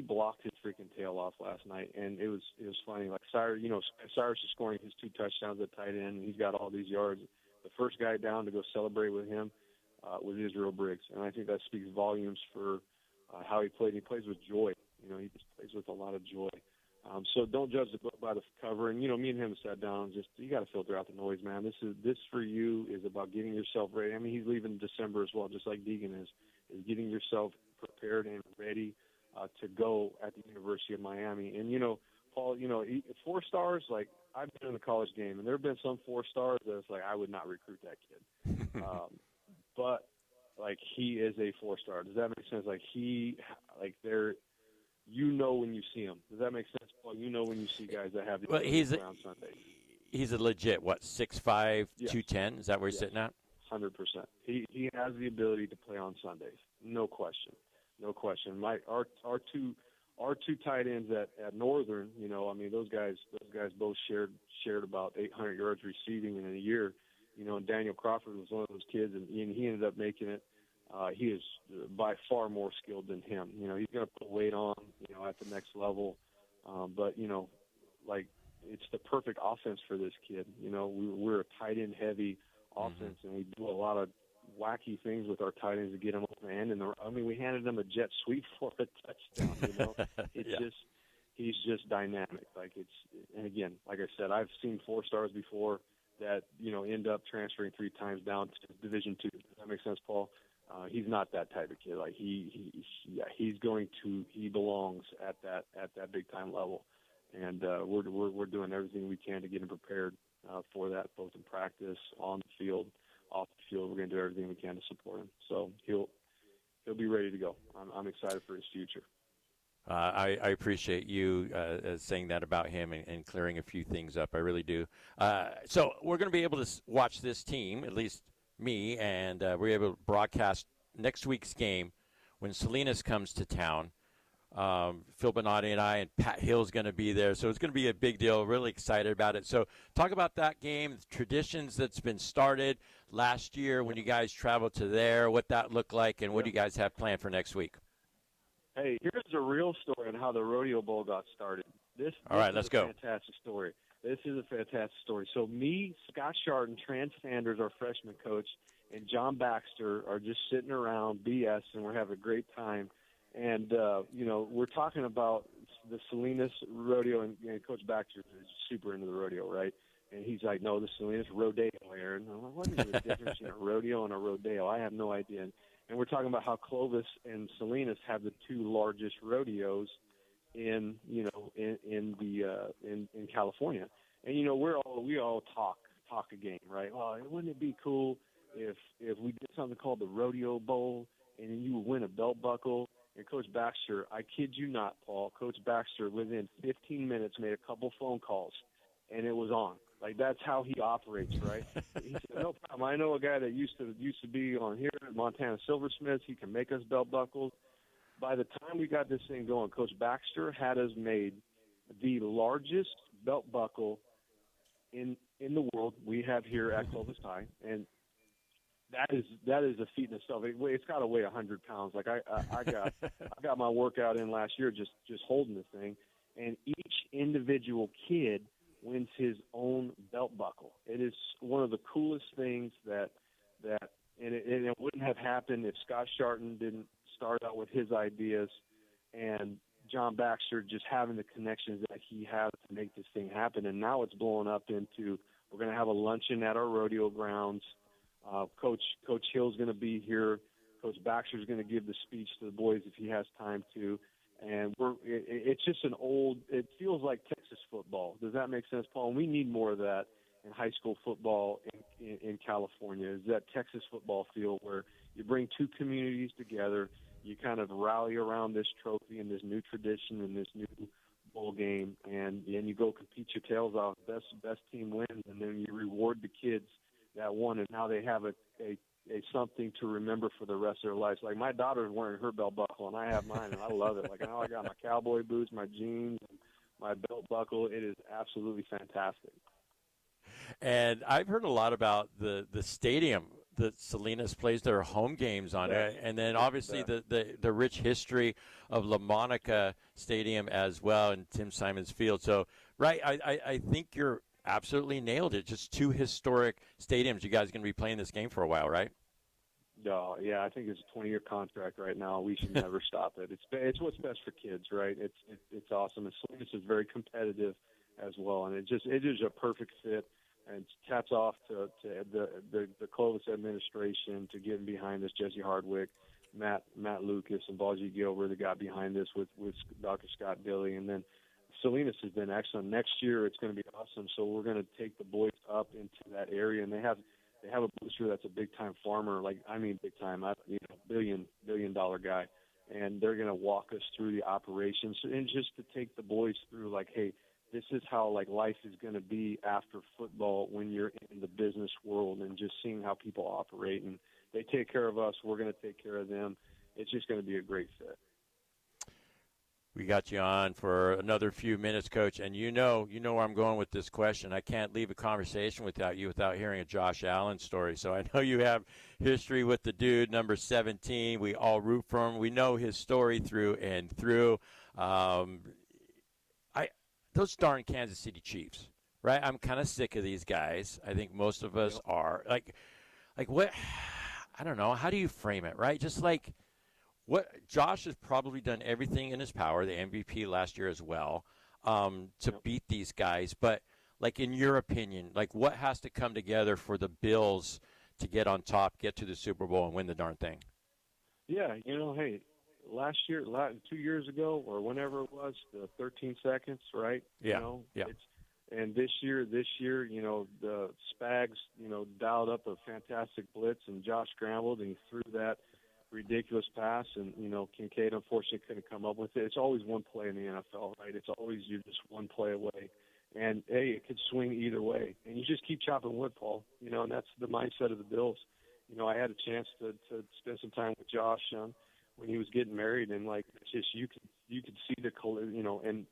blocked his freaking tail off last night, and it was funny. Like Cyrus, you know, Cyrus is scoring his 2 touchdowns at tight end, and he's got all these yards. The first guy down to go celebrate with him was Israel Briggs, and I think that speaks volumes for how he played. He plays with joy. You know, he just plays with a lot of joy. So don't judge the book by the cover. And, you know, me and him sat down and just, you got to filter out the noise, man. This for you is about getting yourself ready. I mean, he's leaving in December as well, just like Deegan is getting yourself prepared and ready to go at the University of Miami. And, you know, Paul, you know, 4 stars, like, I've been in the college game, and there have been some 4 stars that it's like, I would not recruit that kid. But, like, he is a 4-star. Does that make sense? Like, you know when you see him. Does that make sense, Paul? You know when you see guys that have the on Sunday. He's a legit, 6'5", 210? Is that where he's sitting at? 100%. He has the ability to play on Sundays. No question. No question. Our two tight ends at Northern, you know, I mean, those guys both shared about 800 yards receiving in a year. You know, and Daniel Crawford was one of those kids, and he ended up making it. He is by far more skilled than him. You know, he's going to put weight on, you know, at the next level. But, you know, like, it's the perfect offense for this kid. You know, we're a tight end heavy offense, and we do a lot of wacky things with our tight ends to get them open. And we handed him a jet sweep for a touchdown. You know, it's he's just dynamic. Like and again, like I said, I've seen 4 stars before that, you know, end up transferring 3 times down to Division II. Does that make sense, Paul? He's not that type of kid. Like he belongs at that big time level, and we're doing everything we can to get him prepared for that, both in practice, on the field, off the field. We're going to do everything we can to support him. So he'll be ready to go. I'm excited for his future. I appreciate you saying that about him and clearing a few things up. I really do. So we're going to be able to watch this team, at least me, and we're able to broadcast next week's game when Salinas comes to town. Phil Bonatti and I and Pat Hill's going to be there, so it's going to be a big deal. Really excited about it. So talk about that game, the traditions that's been started last year when you guys traveled to there, what that looked like, and what do you guys have planned for next week? Hey, here's a real story on how the Rodeo Bowl got started. This All right, let's go. Fantastic story. This is a fantastic story. So me, Scott Sharton, Trent Sanders, our freshman coach, and John Baxter are just sitting around BS, and we're having a great time. And, we're talking about the Salinas rodeo, and Coach Baxter is super into the rodeo, right? And he's like, no, the Salinas rodeo, Aaron. I'm like, what is the difference in a rodeo and a rodeo? I have no idea. And we're talking about how Clovis and Salinas have the two largest rodeos in California. And we all talk a game, right? Well, wouldn't it be cool if we did something called the Rodeo Bowl and you would win a belt buckle? And Coach Baxter, I kid you not, Paul, Coach Baxter within 15 minutes made a couple phone calls and it was on. Like, that's how he operates, right? He said, no problem. I know a guy that used to be on here at Montana Silversmiths. He can make us belt buckles. By the time we got this thing going, Coach Baxter had us made the largest belt buckle in the world we have here at Clovis High, and that is a feat in itself. It's got to weigh 100 pounds. Like I got my workout in last year just holding the thing, and each individual kid wins his own belt buckle. It is one of the coolest things that it wouldn't have happened if Scott Sharton didn't start out with his ideas and John Baxter just having the connections that he has to make this thing happen. And now it's blowing up into, we're going to have a luncheon at our rodeo grounds. Coach Hill's going to be here. Coach Baxter's going to give the speech to the boys if he has time to. And it's just it feels like Texas football. Does that make sense, Paul? And we need more of that in high school football in California, is that Texas football feel where you bring two communities together, you kind of rally around this trophy and this new tradition and this new bowl game, and you go compete your tails off. Best team wins, and then you reward the kids that won, and now they have a something to remember for the rest of their lives. Like, my daughter's wearing her belt buckle, and I have mine, and I love it. Like, now I got my cowboy boots, my jeans, and my belt buckle. It is absolutely fantastic. And I've heard a lot about the stadium that Salinas plays their home games on it, and then obviously the rich history of La Monica Stadium as well, and Tim Simons Field. So, right, I think you're absolutely nailed it. Just two historic stadiums. You guys are going to be playing this game for a while, right? No, yeah, I think it's a 20-year contract right now. We should never stop it. It's what's best for kids, right? It's awesome. And Salinas is very competitive as well, and it is a perfect fit. And hats off to the Clovis administration to getting behind this. Jesse Hardwick, Matt Lucas, and Balji Gilbert that got behind this with Dr. Scott Dilley. And then Salinas has been excellent. Next year it's going to be awesome. So we're going to take the boys up into that area, and they have a booster that's a big time farmer, big time, billion dollar guy, and they're going to walk us through the operations and just to take the boys through, like, hey, this is how life is going to be after football when you're in the business world, and just seeing how people operate, and they take care of us, we're going to take care of them. It's just going to be a great fit. We got you on for another few minutes, Coach, and you know where I'm going with this question. I can't leave a conversation without hearing a Josh Allen story. So I know you have history with the dude, number 17. We all root for him. We know his story through and through. Those darn Kansas City Chiefs, right? I'm kind of sick of these guys. I think most of us are. Like what? I don't know. How do you frame it, right? Just like, what Josh has probably done everything in his power, the MVP last year as well, to beat these guys. But, like, in your opinion, like, what has to come together for the Bills to get on top, get to the Super Bowl, and win the darn thing? Yeah, hey, last year, 2 years ago, or whenever it was, the 13 seconds, right? Yeah. And this year, the Spags, dialed up a fantastic blitz, and Josh scrambled, and he threw that ridiculous pass, and Kincaid unfortunately couldn't come up with it. It's always one play in the NFL, right? It's always you're just one play away, and hey, it could swing either way, and you just keep chopping wood, Paul. And that's the mindset of the Bills. I had a chance to spend some time with Josh when he was getting married, and it's just you could see the and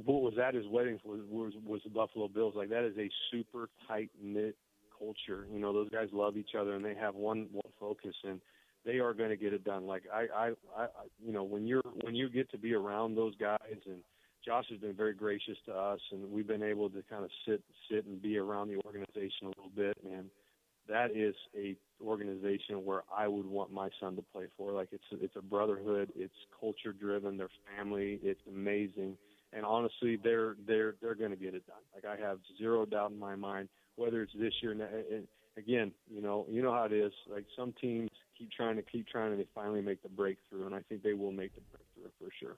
what was at his wedding was the Buffalo Bills. Like, that is a super tight knit culture. Those guys love each other, and they have one focus, and they are going to get it done. Like, when you get to be around those guys and Josh has been very gracious to us, and we've been able to kind of sit and be around the organization a little bit. And that is a organization where I would want my son to play for. Like, it's a brotherhood. It's culture driven. Their family. It's amazing. And honestly, they're going to get it done. Like, I have zero doubt in my mind, whether it's this year. And again, you know how it is. Like, some teams keep trying, and they finally make the breakthrough. And I think they will make the breakthrough for sure.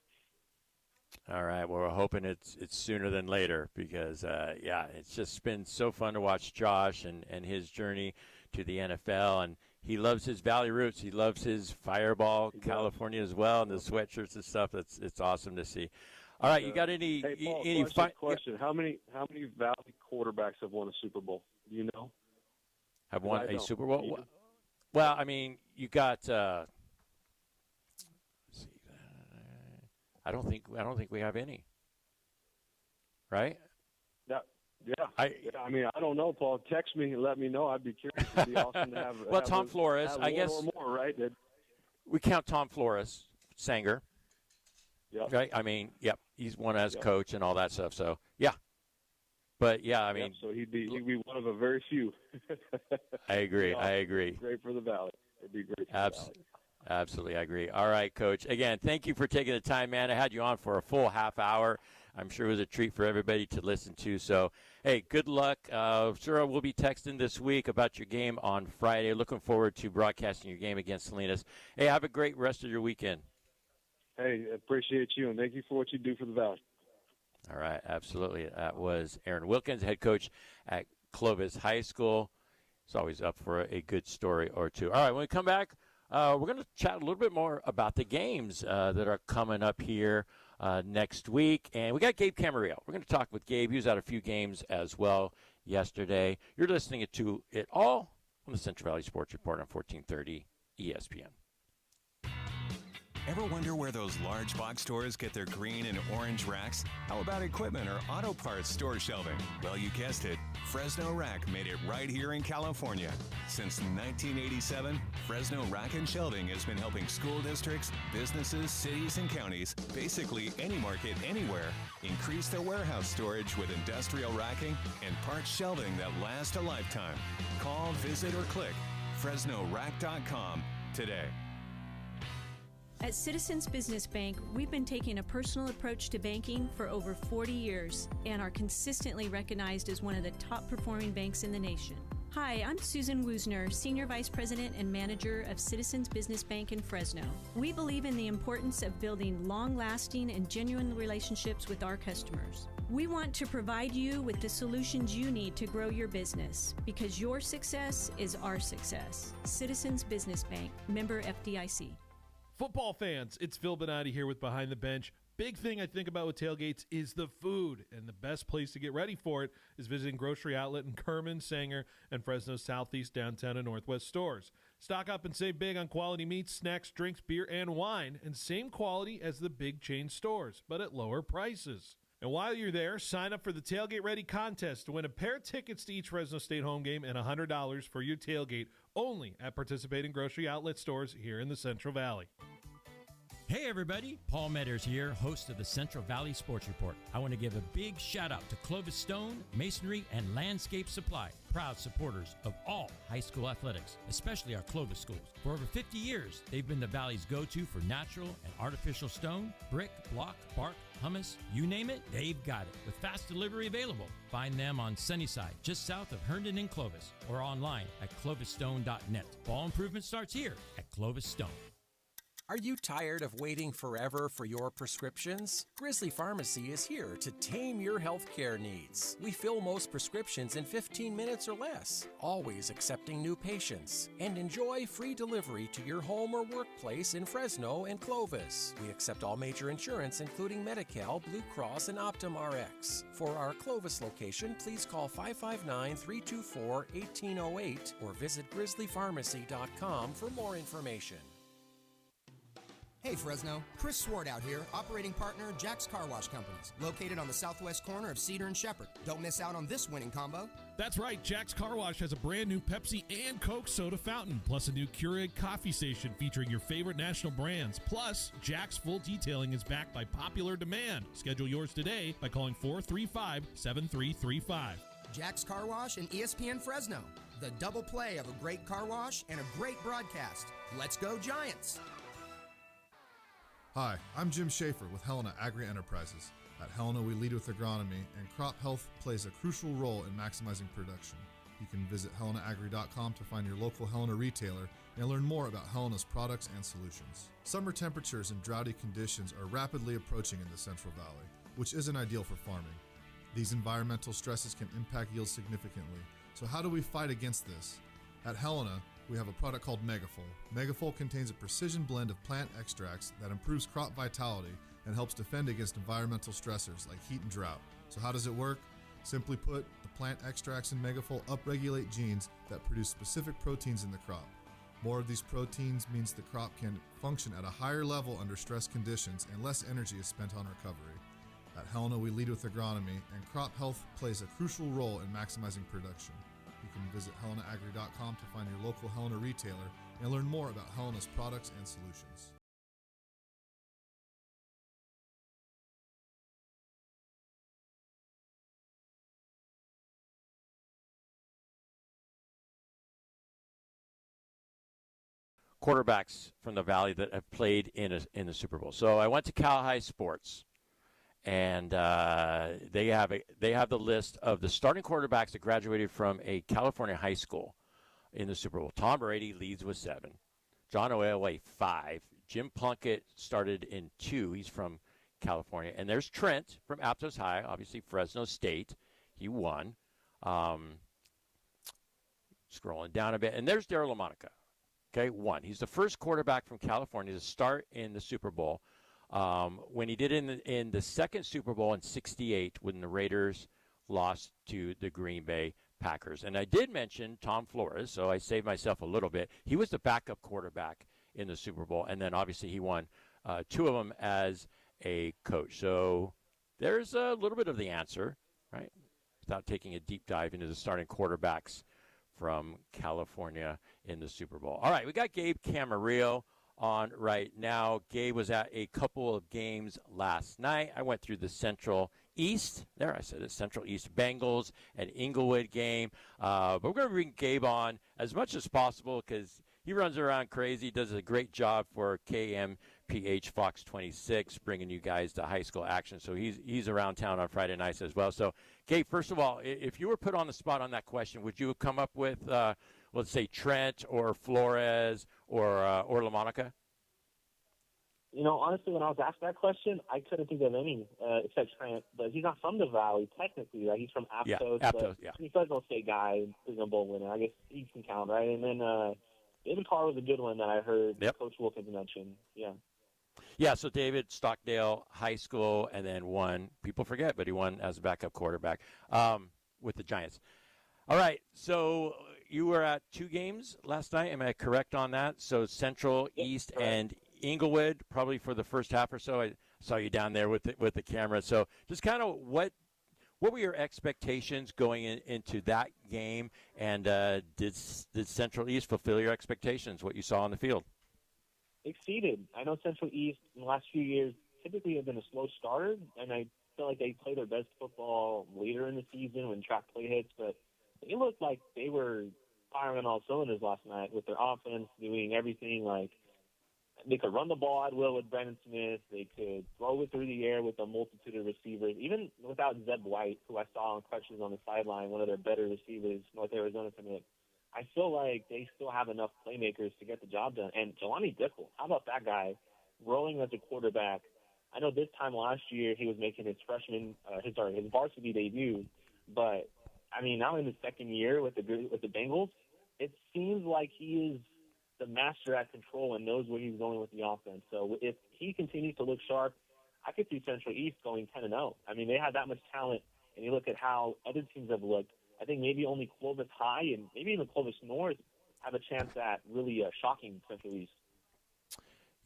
All right. Well, we're hoping it's sooner than later because, it's just been so fun to watch Josh and his journey to the NFL. And he loves his Valley roots. He loves his Fireball California as well, and the sweatshirts and stuff. It's awesome to see. All right. You got any? Hey, Paul, any question. How many Valley quarterbacks have won a Super Bowl? Do you know? Have won a Super Bowl? Well, I mean, you got. I don't think we have any. Right? Yeah. I mean, I don't know, Paul. Text me and let me know. I'd be curious. It'd be awesome to have. Well, Tom Flores, I guess. One or more, right? We count Tom Flores, Sanger. Yep. Right? I mean, yep. He's one as coach and all that stuff. So, yeah. But, yeah, I mean. So he'd be one of a very few. I agree. Awesome. I agree. Great for the Valley. It'd be great for the Valley. Absolutely, I agree. All right, Coach. Again, thank you for taking the time, man. I had you on for a full half hour. I'm sure it was a treat for everybody to listen to. So, hey, good luck. Sure, we'll be texting this week about your game on Friday. Looking forward to broadcasting your game against Salinas. Hey, have a great rest of your weekend. Hey, appreciate you, and thank you for what you do for the Valley. All right, absolutely. That was Aaron Wilkins, head coach at Clovis High School. He's always up for a good story or two. All right, when we come back, we're going to chat a little bit more about the games that are coming up here next week. And we got Gabe Camarillo. We're going to talk with Gabe. He was at a few games as well yesterday. You're listening to it all on the Central Valley Sports Report on 1430 ESPN. Ever wonder where those large box stores get their green and orange racks? How about equipment or auto parts store shelving? Well, you guessed it. Fresno Rack made it right here in California. Since 1987, Fresno Rack and Shelving has been helping school districts, businesses, cities, and counties, basically any market anywhere, increase their warehouse storage with industrial racking and parts shelving that last a lifetime. Call, visit, or click FresnoRack.com today. At Citizens Business Bank, we've been taking a personal approach to banking for over 40 years and are consistently recognized as one of the top performing banks in the nation. Hi, I'm Susan Woosner, Senior Vice President and Manager of Citizens Business Bank in Fresno. We believe in the importance of building long-lasting and genuine relationships with our customers. We want to provide you with the solutions you need to grow your business because your success is our success. Citizens Business Bank, member FDIC. Football fans, it's Phil Benatti here with Behind the Bench. Big thing I think about with tailgates is the food, and the best place to get ready for it is visiting Grocery Outlet in Kerman, Sanger, and Fresno's Southeast, Downtown, and Northwest stores. Stock up and save big on quality meats, snacks, drinks, beer, and wine, and same quality as the big chain stores, but at lower prices. And while you're there, sign up for the Tailgate Ready contest to win a pair of tickets to each Fresno State home game and $100 for your tailgate only at participating Grocery Outlet stores here in the Central Valley. Hey everybody, Paul Metters here, host of the Central Valley Sports Report. I want to give a big shout out to Clovis Stone, Masonry, and Landscape Supply, proud supporters of all high school athletics, especially our Clovis schools. For over 50 years, they've been the Valley's go-to for natural and artificial stone, brick, block, bark, hummus, you name it, they've got it, with fast delivery available. Find them on Sunnyside, just south of Herndon and Clovis, or online at clovisstone.net. Ball improvement starts here at Clovis Stone. Are you tired of waiting forever for your prescriptions? Grizzly Pharmacy is here to tame your healthcare needs. We fill most prescriptions in 15 minutes or less, always accepting new patients. And enjoy free delivery to your home or workplace in Fresno and Clovis. We accept all major insurance, including Medi-Cal, Blue Cross, and Optum Rx. For our Clovis location, please call 559-324-1808 or visit grizzlypharmacy.com for more information. Hey Fresno, Chris Swart out here, operating partner Jack's Car Wash Companies, located on the southwest corner of Cedar and Shepherd. Don't miss out on this winning combo. That's right, Jack's Car Wash has a brand new Pepsi and Coke soda fountain, plus a new Keurig coffee station featuring your favorite national brands. Plus, Jack's full detailing is backed by popular demand. Schedule yours today by calling 435-7335. Jack's Car Wash and ESPN Fresno, the double play of a great car wash and a great broadcast. Let's go Giants! Hi, I'm Jim Schaefer with Helena Agri-Enterprises. At Helena, we lead with agronomy, and crop health plays a crucial role in maximizing production. You can visit helenaagri.com to find your local Helena retailer and learn more about Helena's products and solutions. Summer temperatures and droughty conditions are rapidly approaching in the Central Valley, which isn't ideal for farming. These environmental stresses can impact yields significantly, so how do we fight against this? At Helena, we have a product called Megafol. Megafol contains a precision blend of plant extracts that improves crop vitality and helps defend against environmental stressors like heat and drought. So how does it work? Simply put, the plant extracts in Megafol upregulate genes that produce specific proteins in the crop. More of these proteins means the crop can function at a higher level under stress conditions and less energy is spent on recovery. At Helena, we lead with agronomy, and crop health plays a crucial role in maximizing production. You can visit helenaagri.com to find your local Helena retailer and learn more about Helena's products and solutions. Quarterbacks from the Valley that have played in the Super Bowl. So I went to Cal High Sports, and they have the list of the starting quarterbacks that graduated from a California high school in the Super Bowl. Tom Brady leads with 7. John Elway 5. Jim Plunkett started in 2. He's from California. And there's Trent from Aptos High, obviously Fresno State. He won. Scrolling down a bit. And there's Darryl LaMonica. Okay, 1. He's the first quarterback from California to start in the Super Bowl. When he did in the second Super Bowl in '68 when the Raiders lost to the Green Bay Packers. And I did mention Tom Flores, so I saved myself a little bit. He was the backup quarterback in the Super Bowl, and then obviously he won 2 of them as a coach. So there's a little bit of the answer, right, without taking a deep dive into the starting quarterbacks from California in the Super Bowl. All right, we got Gabe Camarillo on right now. Gabe was at a couple of games last night. I went through the Central East. There, I said it. Central East Bengals and Inglewood game. But we're going to bring Gabe on as much as possible because he runs around crazy, does a great job for KMPH Fox 26, bringing you guys to high school action. So he's around town on Friday nights as well. So, Gabe, first of all, if you were put on the spot on that question, would you have come up with, let's say, Trent or Flores or LaMonica? You know, honestly, when I was asked that question, I couldn't think of any except Trent. But he's not from the Valley, technically, right? He's from Aptos. Yeah, Aptos, yeah. He's a Fresno State guy, Fresno Bowl winner. I guess he can count, right? And then David Carr was a good one that I heard Coach Wilkins mention. Yeah. Yeah, so David, Stockdale High School, and then won. People forget, but he won as a backup quarterback with the Giants. All right, so you were at 2 games last night. Am I correct on that? So Central, East, and Inglewood, probably for the first half or so. I saw you down there with the camera. So just kind of what were your expectations going into that game, and did Central East fulfill your expectations, what you saw on the field? Exceeded. I know Central East in the last few years typically have been a slow starter, and I feel like they play their best football later in the season when track play hits, but it looked like they were firing on all cylinders last night with their offense, doing everything. Like, they could run the ball at will with Brandon Smith. They could throw it through the air with a multitude of receivers, even without Zeb White, who I saw on crutches on the sideline, one of their better receivers, North Arizona commit. I feel like they still have enough playmakers to get the job done. And Jelani Dickel, how about that guy rolling as a quarterback? I know this time last year he was making his varsity debut, but I mean, now in his second year with the Bengals, it seems like he is the master at control and knows where he's going with the offense. So if he continues to look sharp, I could see Central East going 10-0. I mean, they have that much talent, and you look at how other teams have looked. I think maybe only Clovis High and maybe even Clovis North have a chance at really shocking Central East.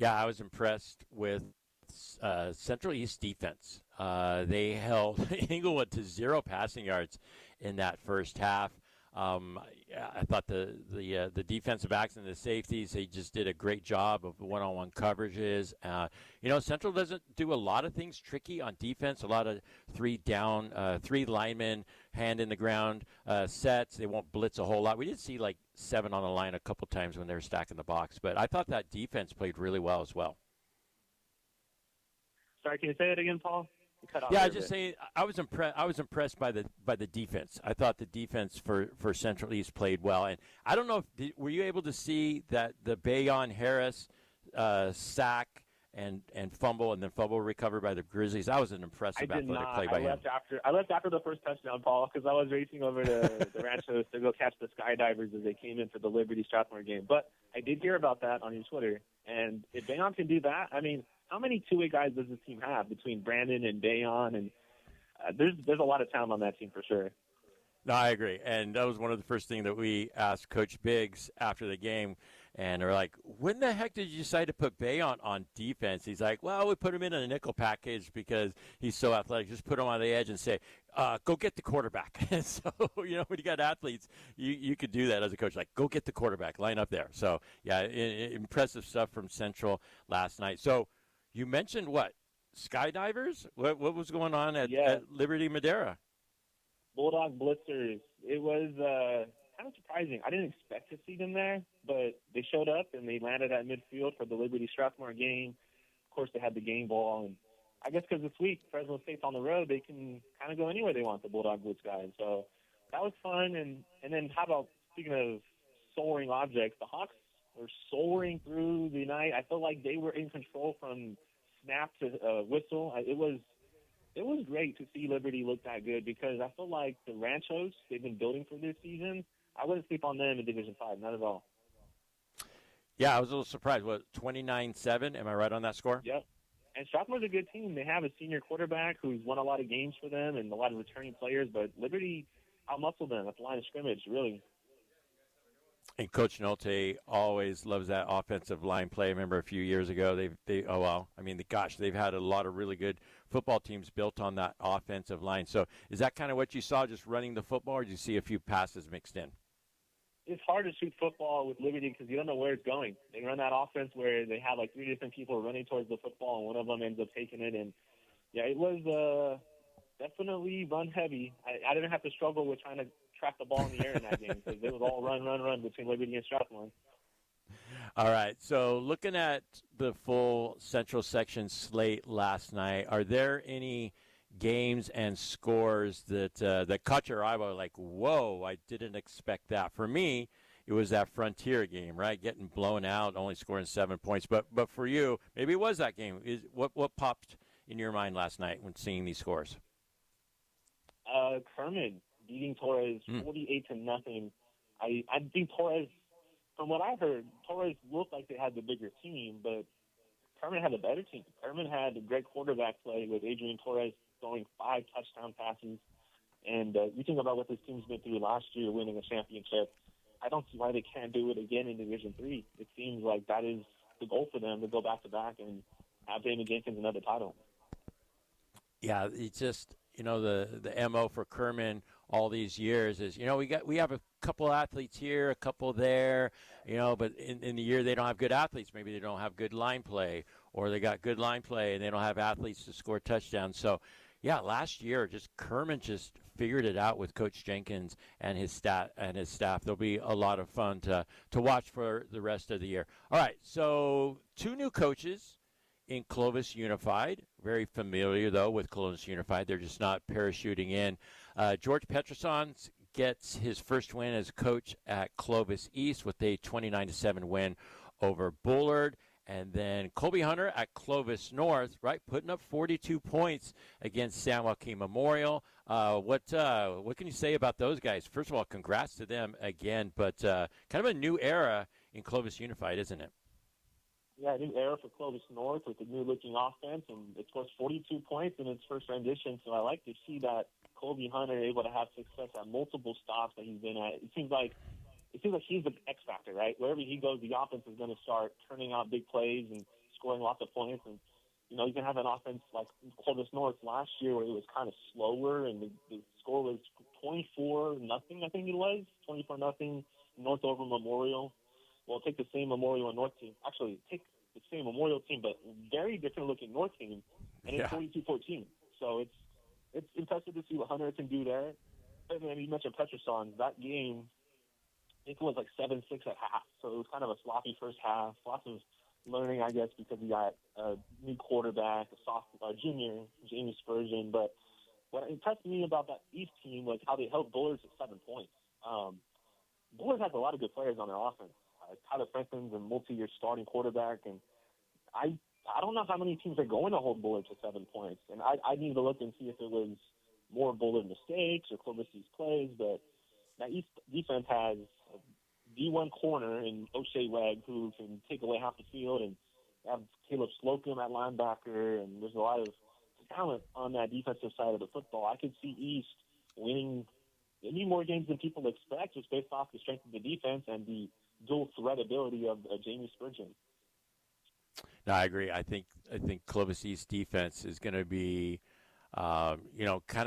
Yeah, I was impressed with Central East defense. They held Inglewood to 0 passing yards in that first half. I thought the defensive backs and the safeties, they just did a great job of one-on-one coverages. Central doesn't do a lot of things tricky on defense, a lot of three linemen, hand in the ground sets. They won't blitz a whole lot. We did see like 7 on the line a couple times when they were stacking the box, but I thought that defense played really well as well. Sorry, can you say it again, Paul? Yeah, I was just saying I was impressed by the defense. I thought the defense for Central East played well, and I don't know if were you able to see that the Bayon Harris sack and fumble and then fumble recovered by the Grizzlies. That was an impressive athletic play by him. I left after the first touchdown, Paul, because I was racing over to the Ranchos to go catch the Skydivers as they came in for the Liberty Strathmore game. But I did hear about that on your Twitter, and if Bayon can do that, I mean, how many two-way guys does this team have between Brandon and Bayon? And there's a lot of talent on that team for sure. No, I agree. And that was one of the first things that we asked Coach Biggs after the game. And they're like, when the heck did you decide to put Bayon on defense? He's like, well, we put him in a nickel package because he's so athletic. Just put him on the edge and say, go get the quarterback. So, when you got athletes, you could do that as a coach. Like, go get the quarterback, line up there. So, yeah, impressive stuff from Central last night. So, you mentioned what? Skydivers? What was going on at Liberty Madeira? Bulldog Blitzers. It was kind of surprising. I didn't expect to see them there, but they showed up and they landed at midfield for the Liberty Strathmore game. Of course, they had the game ball, and I guess because this week Fresno State's on the road, they can kind of go anywhere they want, the Bulldog Blitz guys. So that was fun. And then how about, speaking of soaring objects, the Hawks were soaring through the night. I felt like they were in control from snap to whistle. It was great to see Liberty look that good because I feel like the Ranchos they've been building for this season, I wouldn't sleep on them in Division 5, not at all. Yeah, I was a little surprised. What, 29-7? Am I right on that score? Yep. And Strathmore's a good team. They have a senior quarterback who's won a lot of games for them and a lot of returning players, but Liberty outmuscled them at the line of scrimmage, really. And Coach Nolte always loves that offensive line play. I remember a few years ago, they've had a lot of really good football teams built on that offensive line. So is that kind of what you saw, just running the football, or did you see a few passes mixed in? It's hard to shoot football with Liberty because you don't know where it's going. They run that offense where they have like 3 different people running towards the football, and one of them ends up taking it. And, yeah, it was definitely run heavy. I didn't have to struggle with trying to track the ball in the air in that game because it was all run between Liberty and Strathmore. All right, so looking at the full Central Section slate last night, are there any games and scores that caught your eye? Like, whoa, I didn't expect that. For me, it was that Frontier game, right? Getting blown out, only scoring 7 points. But for you, maybe it was that game. What popped in your mind last night when seeing these scores? Kermit beating Torres 48-0. I think Torres, from what I heard, Torres looked like they had the bigger team, but Kermit had a better team. Kermit had a great quarterback play with Adrian Torres throwing 5 touchdown passes. And you think about what this team's been through last year, winning a championship. I don't see why they can't do it again in Division 3. It seems like that is the goal for them, to go back-to-back and have Damon Jenkins another title. Yeah, it's just, the MO for Kerman all these years is, we have a couple athletes here, a couple there, but in the year they don't have good athletes. Maybe they don't have good line play, or they got good line play and they don't have athletes to score touchdowns. So, yeah, last year Kerman just figured it out with Coach Jenkins and his staff. There'll be a lot of fun to watch for the rest of the year. All right, so 2 new coaches in Clovis Unified. Very familiar, though, with Clovis Unified. They're just not parachuting in. George Petroson gets his first win as coach at Clovis East with a 29-7 win over Bullard. And then Colby Hunter at Clovis North, right, putting up 42 points against San Joaquin Memorial. What can you say about those guys? First of all, congrats to them again, but kind of a new era in Clovis Unified, isn't it? Yeah, a new era for Clovis North with the new-looking offense, and it scores 42 points in its first rendition. So I like to see that Colby Hunter able to have success at multiple stops that he's been at. It seems like he's the X factor, right? Wherever he goes, the offense is going to start turning out big plays and scoring lots of points. And, you know, you can have an offense like Clovis North last year where it was kind of slower, and the score was 24-0, I think it was, 24-0, North over Memorial. Well, take the same Memorial and North team. Actually, take the same Memorial team, but very different-looking North team, and it's 42-14. So it's impressive to see what Hunter can do there. And then you mentioned Petrosons. That game, I think it was like 7-6 at half. So it was kind of a sloppy first half. Lots of learning, I guess, because we got a new quarterback, a junior, Jamie Spurgeon. But what impressed me about that East team was how they held Bullard to 7 points. Bullard has a lot of good players on their offense. Tyler Franklin's a multi-year starting quarterback, and I don't know how many teams are going to hold Bullard to 7 points. And I need to look and see if it was more Bullard mistakes or Clovis East plays, but that East defense has a D1 corner in O'Shea Webb who can take away half the field, and have Caleb Slocum at linebacker, and there's a lot of talent on that defensive side of the football. I could see East winning maybe more games than people expect, just based off the strength of the defense and the dual threat ability of Jamie Spurgeon. No, I agree. I think Clovis East defense is going to be, kind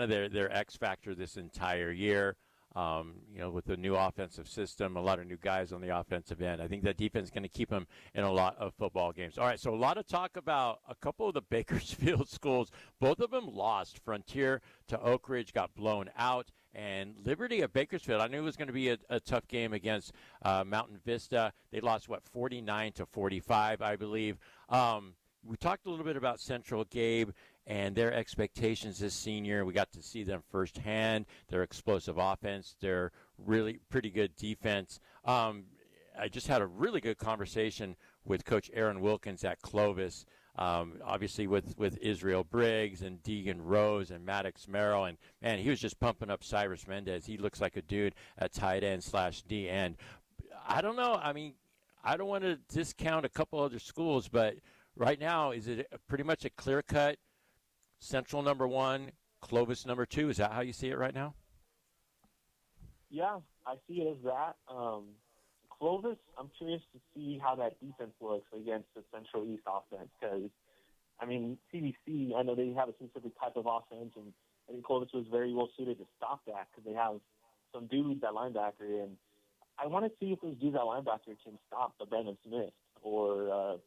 of their X factor this entire year. With the new offensive system, a lot of new guys on the offensive end. I think that defense is going to keep them in a lot of football games. All right, so a lot of talk about a couple of the Bakersfield schools. Both of them lost. Frontier to Oak Ridge got blown out, and Liberty of Bakersfield, I knew it was going to be a tough game against Mountain Vista. They lost, 49-45, I believe. We talked a little bit about Central, Gabe, and their expectations this senior. We got to see them firsthand, their explosive offense, their really pretty good defense. I just had a really good conversation with Coach Aaron Wilkins at Clovis, obviously with Israel Briggs and Deegan Rose and Maddox Merrill. And, man, he was just pumping up Cyrus Mendez. He looks like a dude at tight end / D end. I don't know. I mean, I don't want to discount a couple other schools, but right now, is it pretty much a clear-cut Central number 1, Clovis number 2? Is that how you see it right now? Yeah, I see it as that. Clovis, I'm curious to see how that defense looks against the Central East offense because, CBC, I know they have a specific type of offense, and I think Clovis was very well suited to stop that because they have some dudes at linebacker, and I want to see if those dudes at linebacker can stop the Brandon Smith or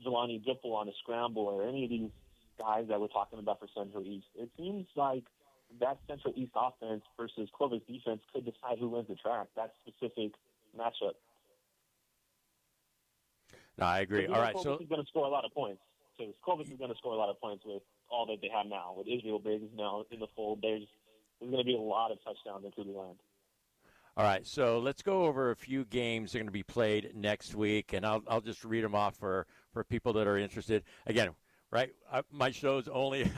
Jelani Dipple on a scramble or any of these guys that we're talking about for Central East. It seems like that Central East offense versus Clovis defense could decide who wins the track, that specific matchup. No, I agree. All right, Clovis is going to score a lot of points. So Clovis is going to score a lot of points with all that they have now. With Israel Briggs now in the fold, there's going to be a lot of touchdowns in Coulee Land. All right, so let's go over a few games that are going to be played next week, and I'll just read them off for people that are interested. Again, right, my show's only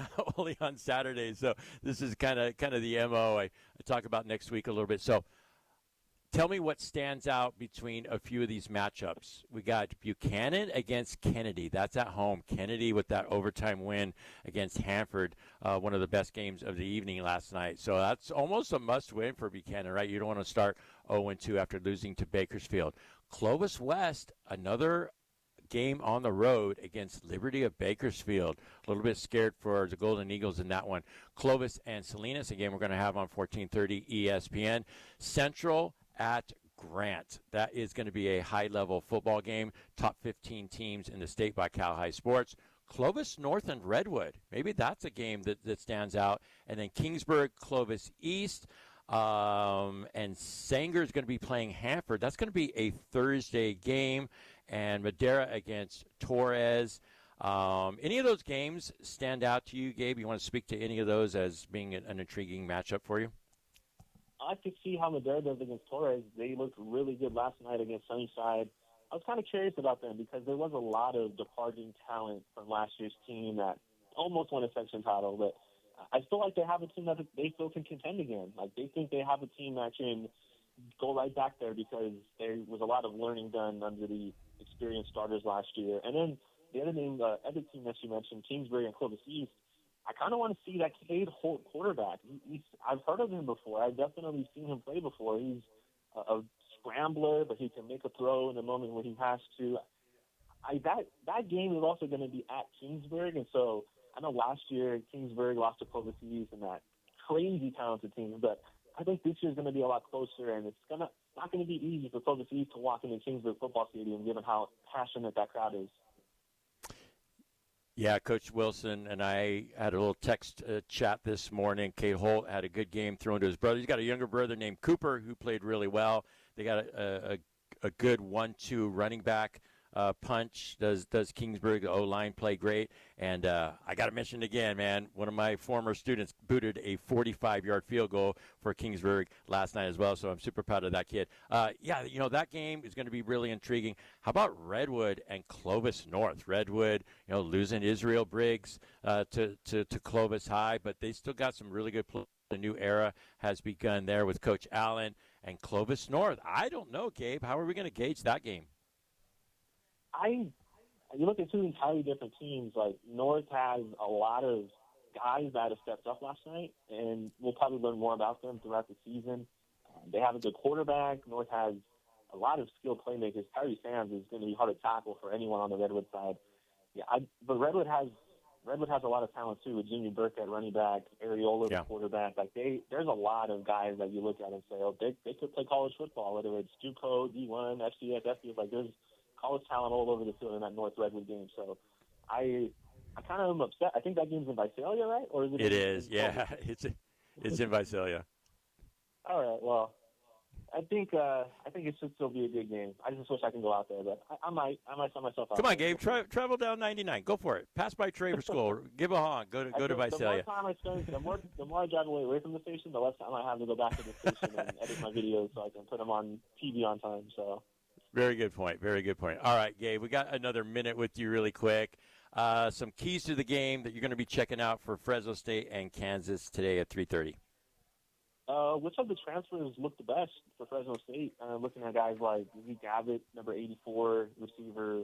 on Saturdays, so this is kind of the MO. I talk about next week a little bit. So tell me what stands out between a few of these matchups. We got Buchanan against Kennedy. That's at home. Kennedy with that overtime win against Hanford, one of the best games of the evening last night. So that's almost a must-win for Buchanan, right? You don't want to start 0-2 after losing to Bakersfield. Clovis West, another game on the road against Liberty of Bakersfield. A little bit scared for the Golden Eagles in that one. Clovis and Salinas, a game we're going to have on 1430 ESPN. Central at Grant. That is going to be a high-level football game. Top 15 teams in the state by Cal High Sports. Clovis North and Redwood. Maybe that's a game that stands out. And then Kingsburg, Clovis East. And Sanger is going to be playing Hanford. That's going to be a Thursday game. And Madera against Torres. Any of those games stand out to you, Gabe? You want to speak to any of those as being an intriguing matchup for you? I could see how Madera does against Torres. They looked really good last night against Sunnyside. I was kind of curious about them because there was a lot of departing talent from last year's team that almost won a section title. But I feel like they have a team that they still can contend again. Like, they think they have a team that can go right back there because there was a lot of learning done under the experienced starters last year. And then the other team that you mentioned, Kingsbury and Clovis East, I kind of want to see that Cade Holt quarterback. I've heard of him before. I've definitely seen him play before. He's a scrambler, but he can make a throw in the moment when he has to. that game is also going to be at Kingsburg, and so I know last year Kingsburg lost to Clovis East and that crazy talented team, but I think this year's going to be a lot closer, and it's not going to be easy for Clovis East to walk into Kingsburg Football Stadium given how passionate that crowd is. Yeah, Coach Wilson and I had a little text chat this morning. Kate Holt had a good game thrown to his brother. He's got a younger brother named Cooper who played really well. They got a good 1-2 running back punch. Does Kingsburg, the O-line, play great? And I got to mention again, man, one of my former students booted a 45-yard field goal for Kingsburg last night as well, so I'm super proud of that kid. Yeah, that game is going to be really intriguing. How about Redwood and Clovis North? Redwood, losing Israel Briggs to Clovis High, but they still got some really good players. The new era has begun there with Coach Allen and Clovis North. I don't know, Gabe. How are we going to gauge that game? You look at two entirely different teams. Like, North has a lot of guys that have stepped up last night, and we'll probably learn more about them throughout the season. They have a good quarterback. North has a lot of skilled playmakers. Tyree Sands is going to be hard to tackle for anyone on the Redwood side. Yeah, but Redwood has a lot of talent too, with Jimmy Burke at running back, Areola the quarterback. Like, there's a lot of guys that you look at and say, oh, they could play college football, whether it's JUCO, D1, FCS, FBS. Like, there's college talent all over the field in that North Redwood game. So I kind of am upset. I think that game's in Visalia, right? Or is it? It is, yeah. It's in Visalia. All right. Well, I think it should still be a good game. I just wish I could go out there, but I might sell myself out. Come on, Gabe. Travel down 99. Go for it. Pass by Traver School. Give a honk. Go to Visalia. The more time I spend, the more I drive away from the station, the less time I have to go back to the station and edit my videos so I can put them on TV on time. So. Very good point. Very good point. All right, Gabe, we got another minute with you really quick. Some keys to the game that you're going to be checking out for Fresno State and Kansas today at 3:30. Which of the transfers look the best for Fresno State? Looking at guys like Zeke Abbott, number 84, receiver.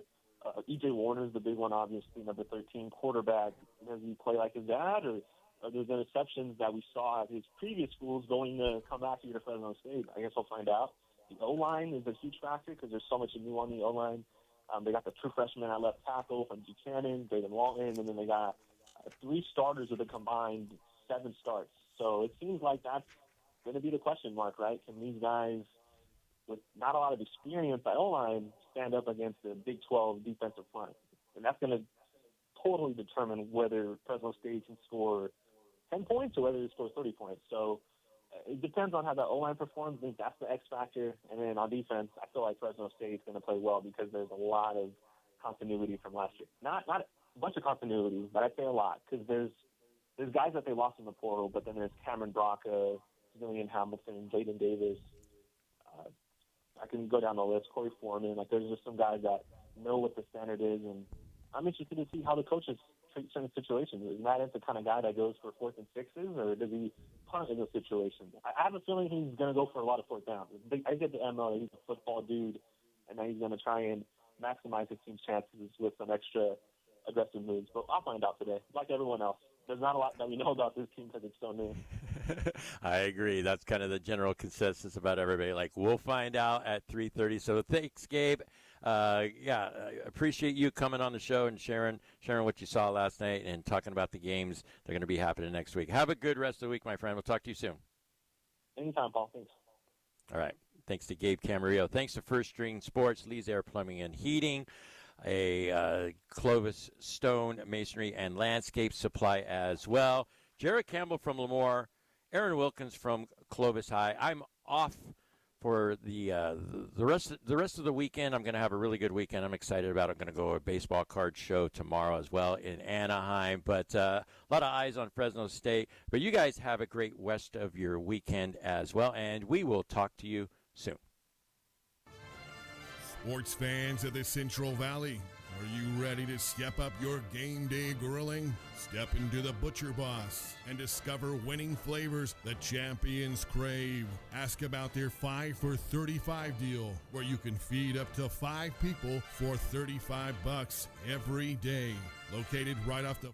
E.J. Warner's the big one, obviously, number 13, quarterback. Does he play like his dad, or are there interceptions that we saw at his previous schools going to come back here to Fresno State? I guess we'll find out. The O-line is a huge factor because there's so much new on the O-line. They got the true freshman at left tackle from Buchanan, Braden Walton, and then they got 3 starters with a combined 7 starts. So it seems like that's going to be the question mark, right? Can these guys with not a lot of experience at O-line stand up against the Big 12 defensive front? And that's going to totally determine whether Fresno State can score 10 points or whether they score 30 points. So it depends on how the O-line performs. I think that's the X factor. And then on defense, I feel like Fresno State is going to play well because there's a lot of continuity from last year. Not a bunch of continuity, but I'd say a lot because there's guys that they lost in the portal, but then there's Cameron Braca, Zillian Hamilton, Jaden Davis. I can go down the list. Corey Foreman. Like, there's just some guys that know what the standard is, and I'm interested to see how the coaches treat certain situations. Is Matt the kind of guy that goes for 4th and 6s, or does he punt in those situations? I have a feeling he's going to go for a lot of 4th downs. I get the MO that he's a football dude, and that he's going to try and maximize his team's chances with some extra aggressive moves. But I'll find out today, like everyone else. There's not a lot that we know about this team because it's so new. I agree. That's kind of the general consensus about everybody. Like, we'll find out at 3:30. So thanks, Gabe. I appreciate you coming on the show and sharing what you saw last night and talking about the games that are going to be happening next week. Have a good rest of the week, my friend. We'll talk to you soon. Anytime, Paul. Thanks. All right. Thanks to Gabe Camarillo. Thanks to First String Sports, Lee's Air Plumbing and Heating, a Clovis Stone Masonry and Landscape Supply as well. Jared Campbell from Lemoore, Aaron Wilkins from Clovis High. I'm off for the rest of the weekend. I'm going to have a really good weekend. I'm excited about it. I'm going to go to a baseball card show tomorrow as well in Anaheim. But a lot of eyes on Fresno State. But you guys have a great rest of your weekend as well, and we will talk to you soon. Sports fans of the Central Valley, are you ready to step up your game day grilling? Step into the Butcher Boss and discover winning flavors the champions crave. Ask about their 5 for $35 deal, where you can feed up to 5 people for $35 every day. Located right off the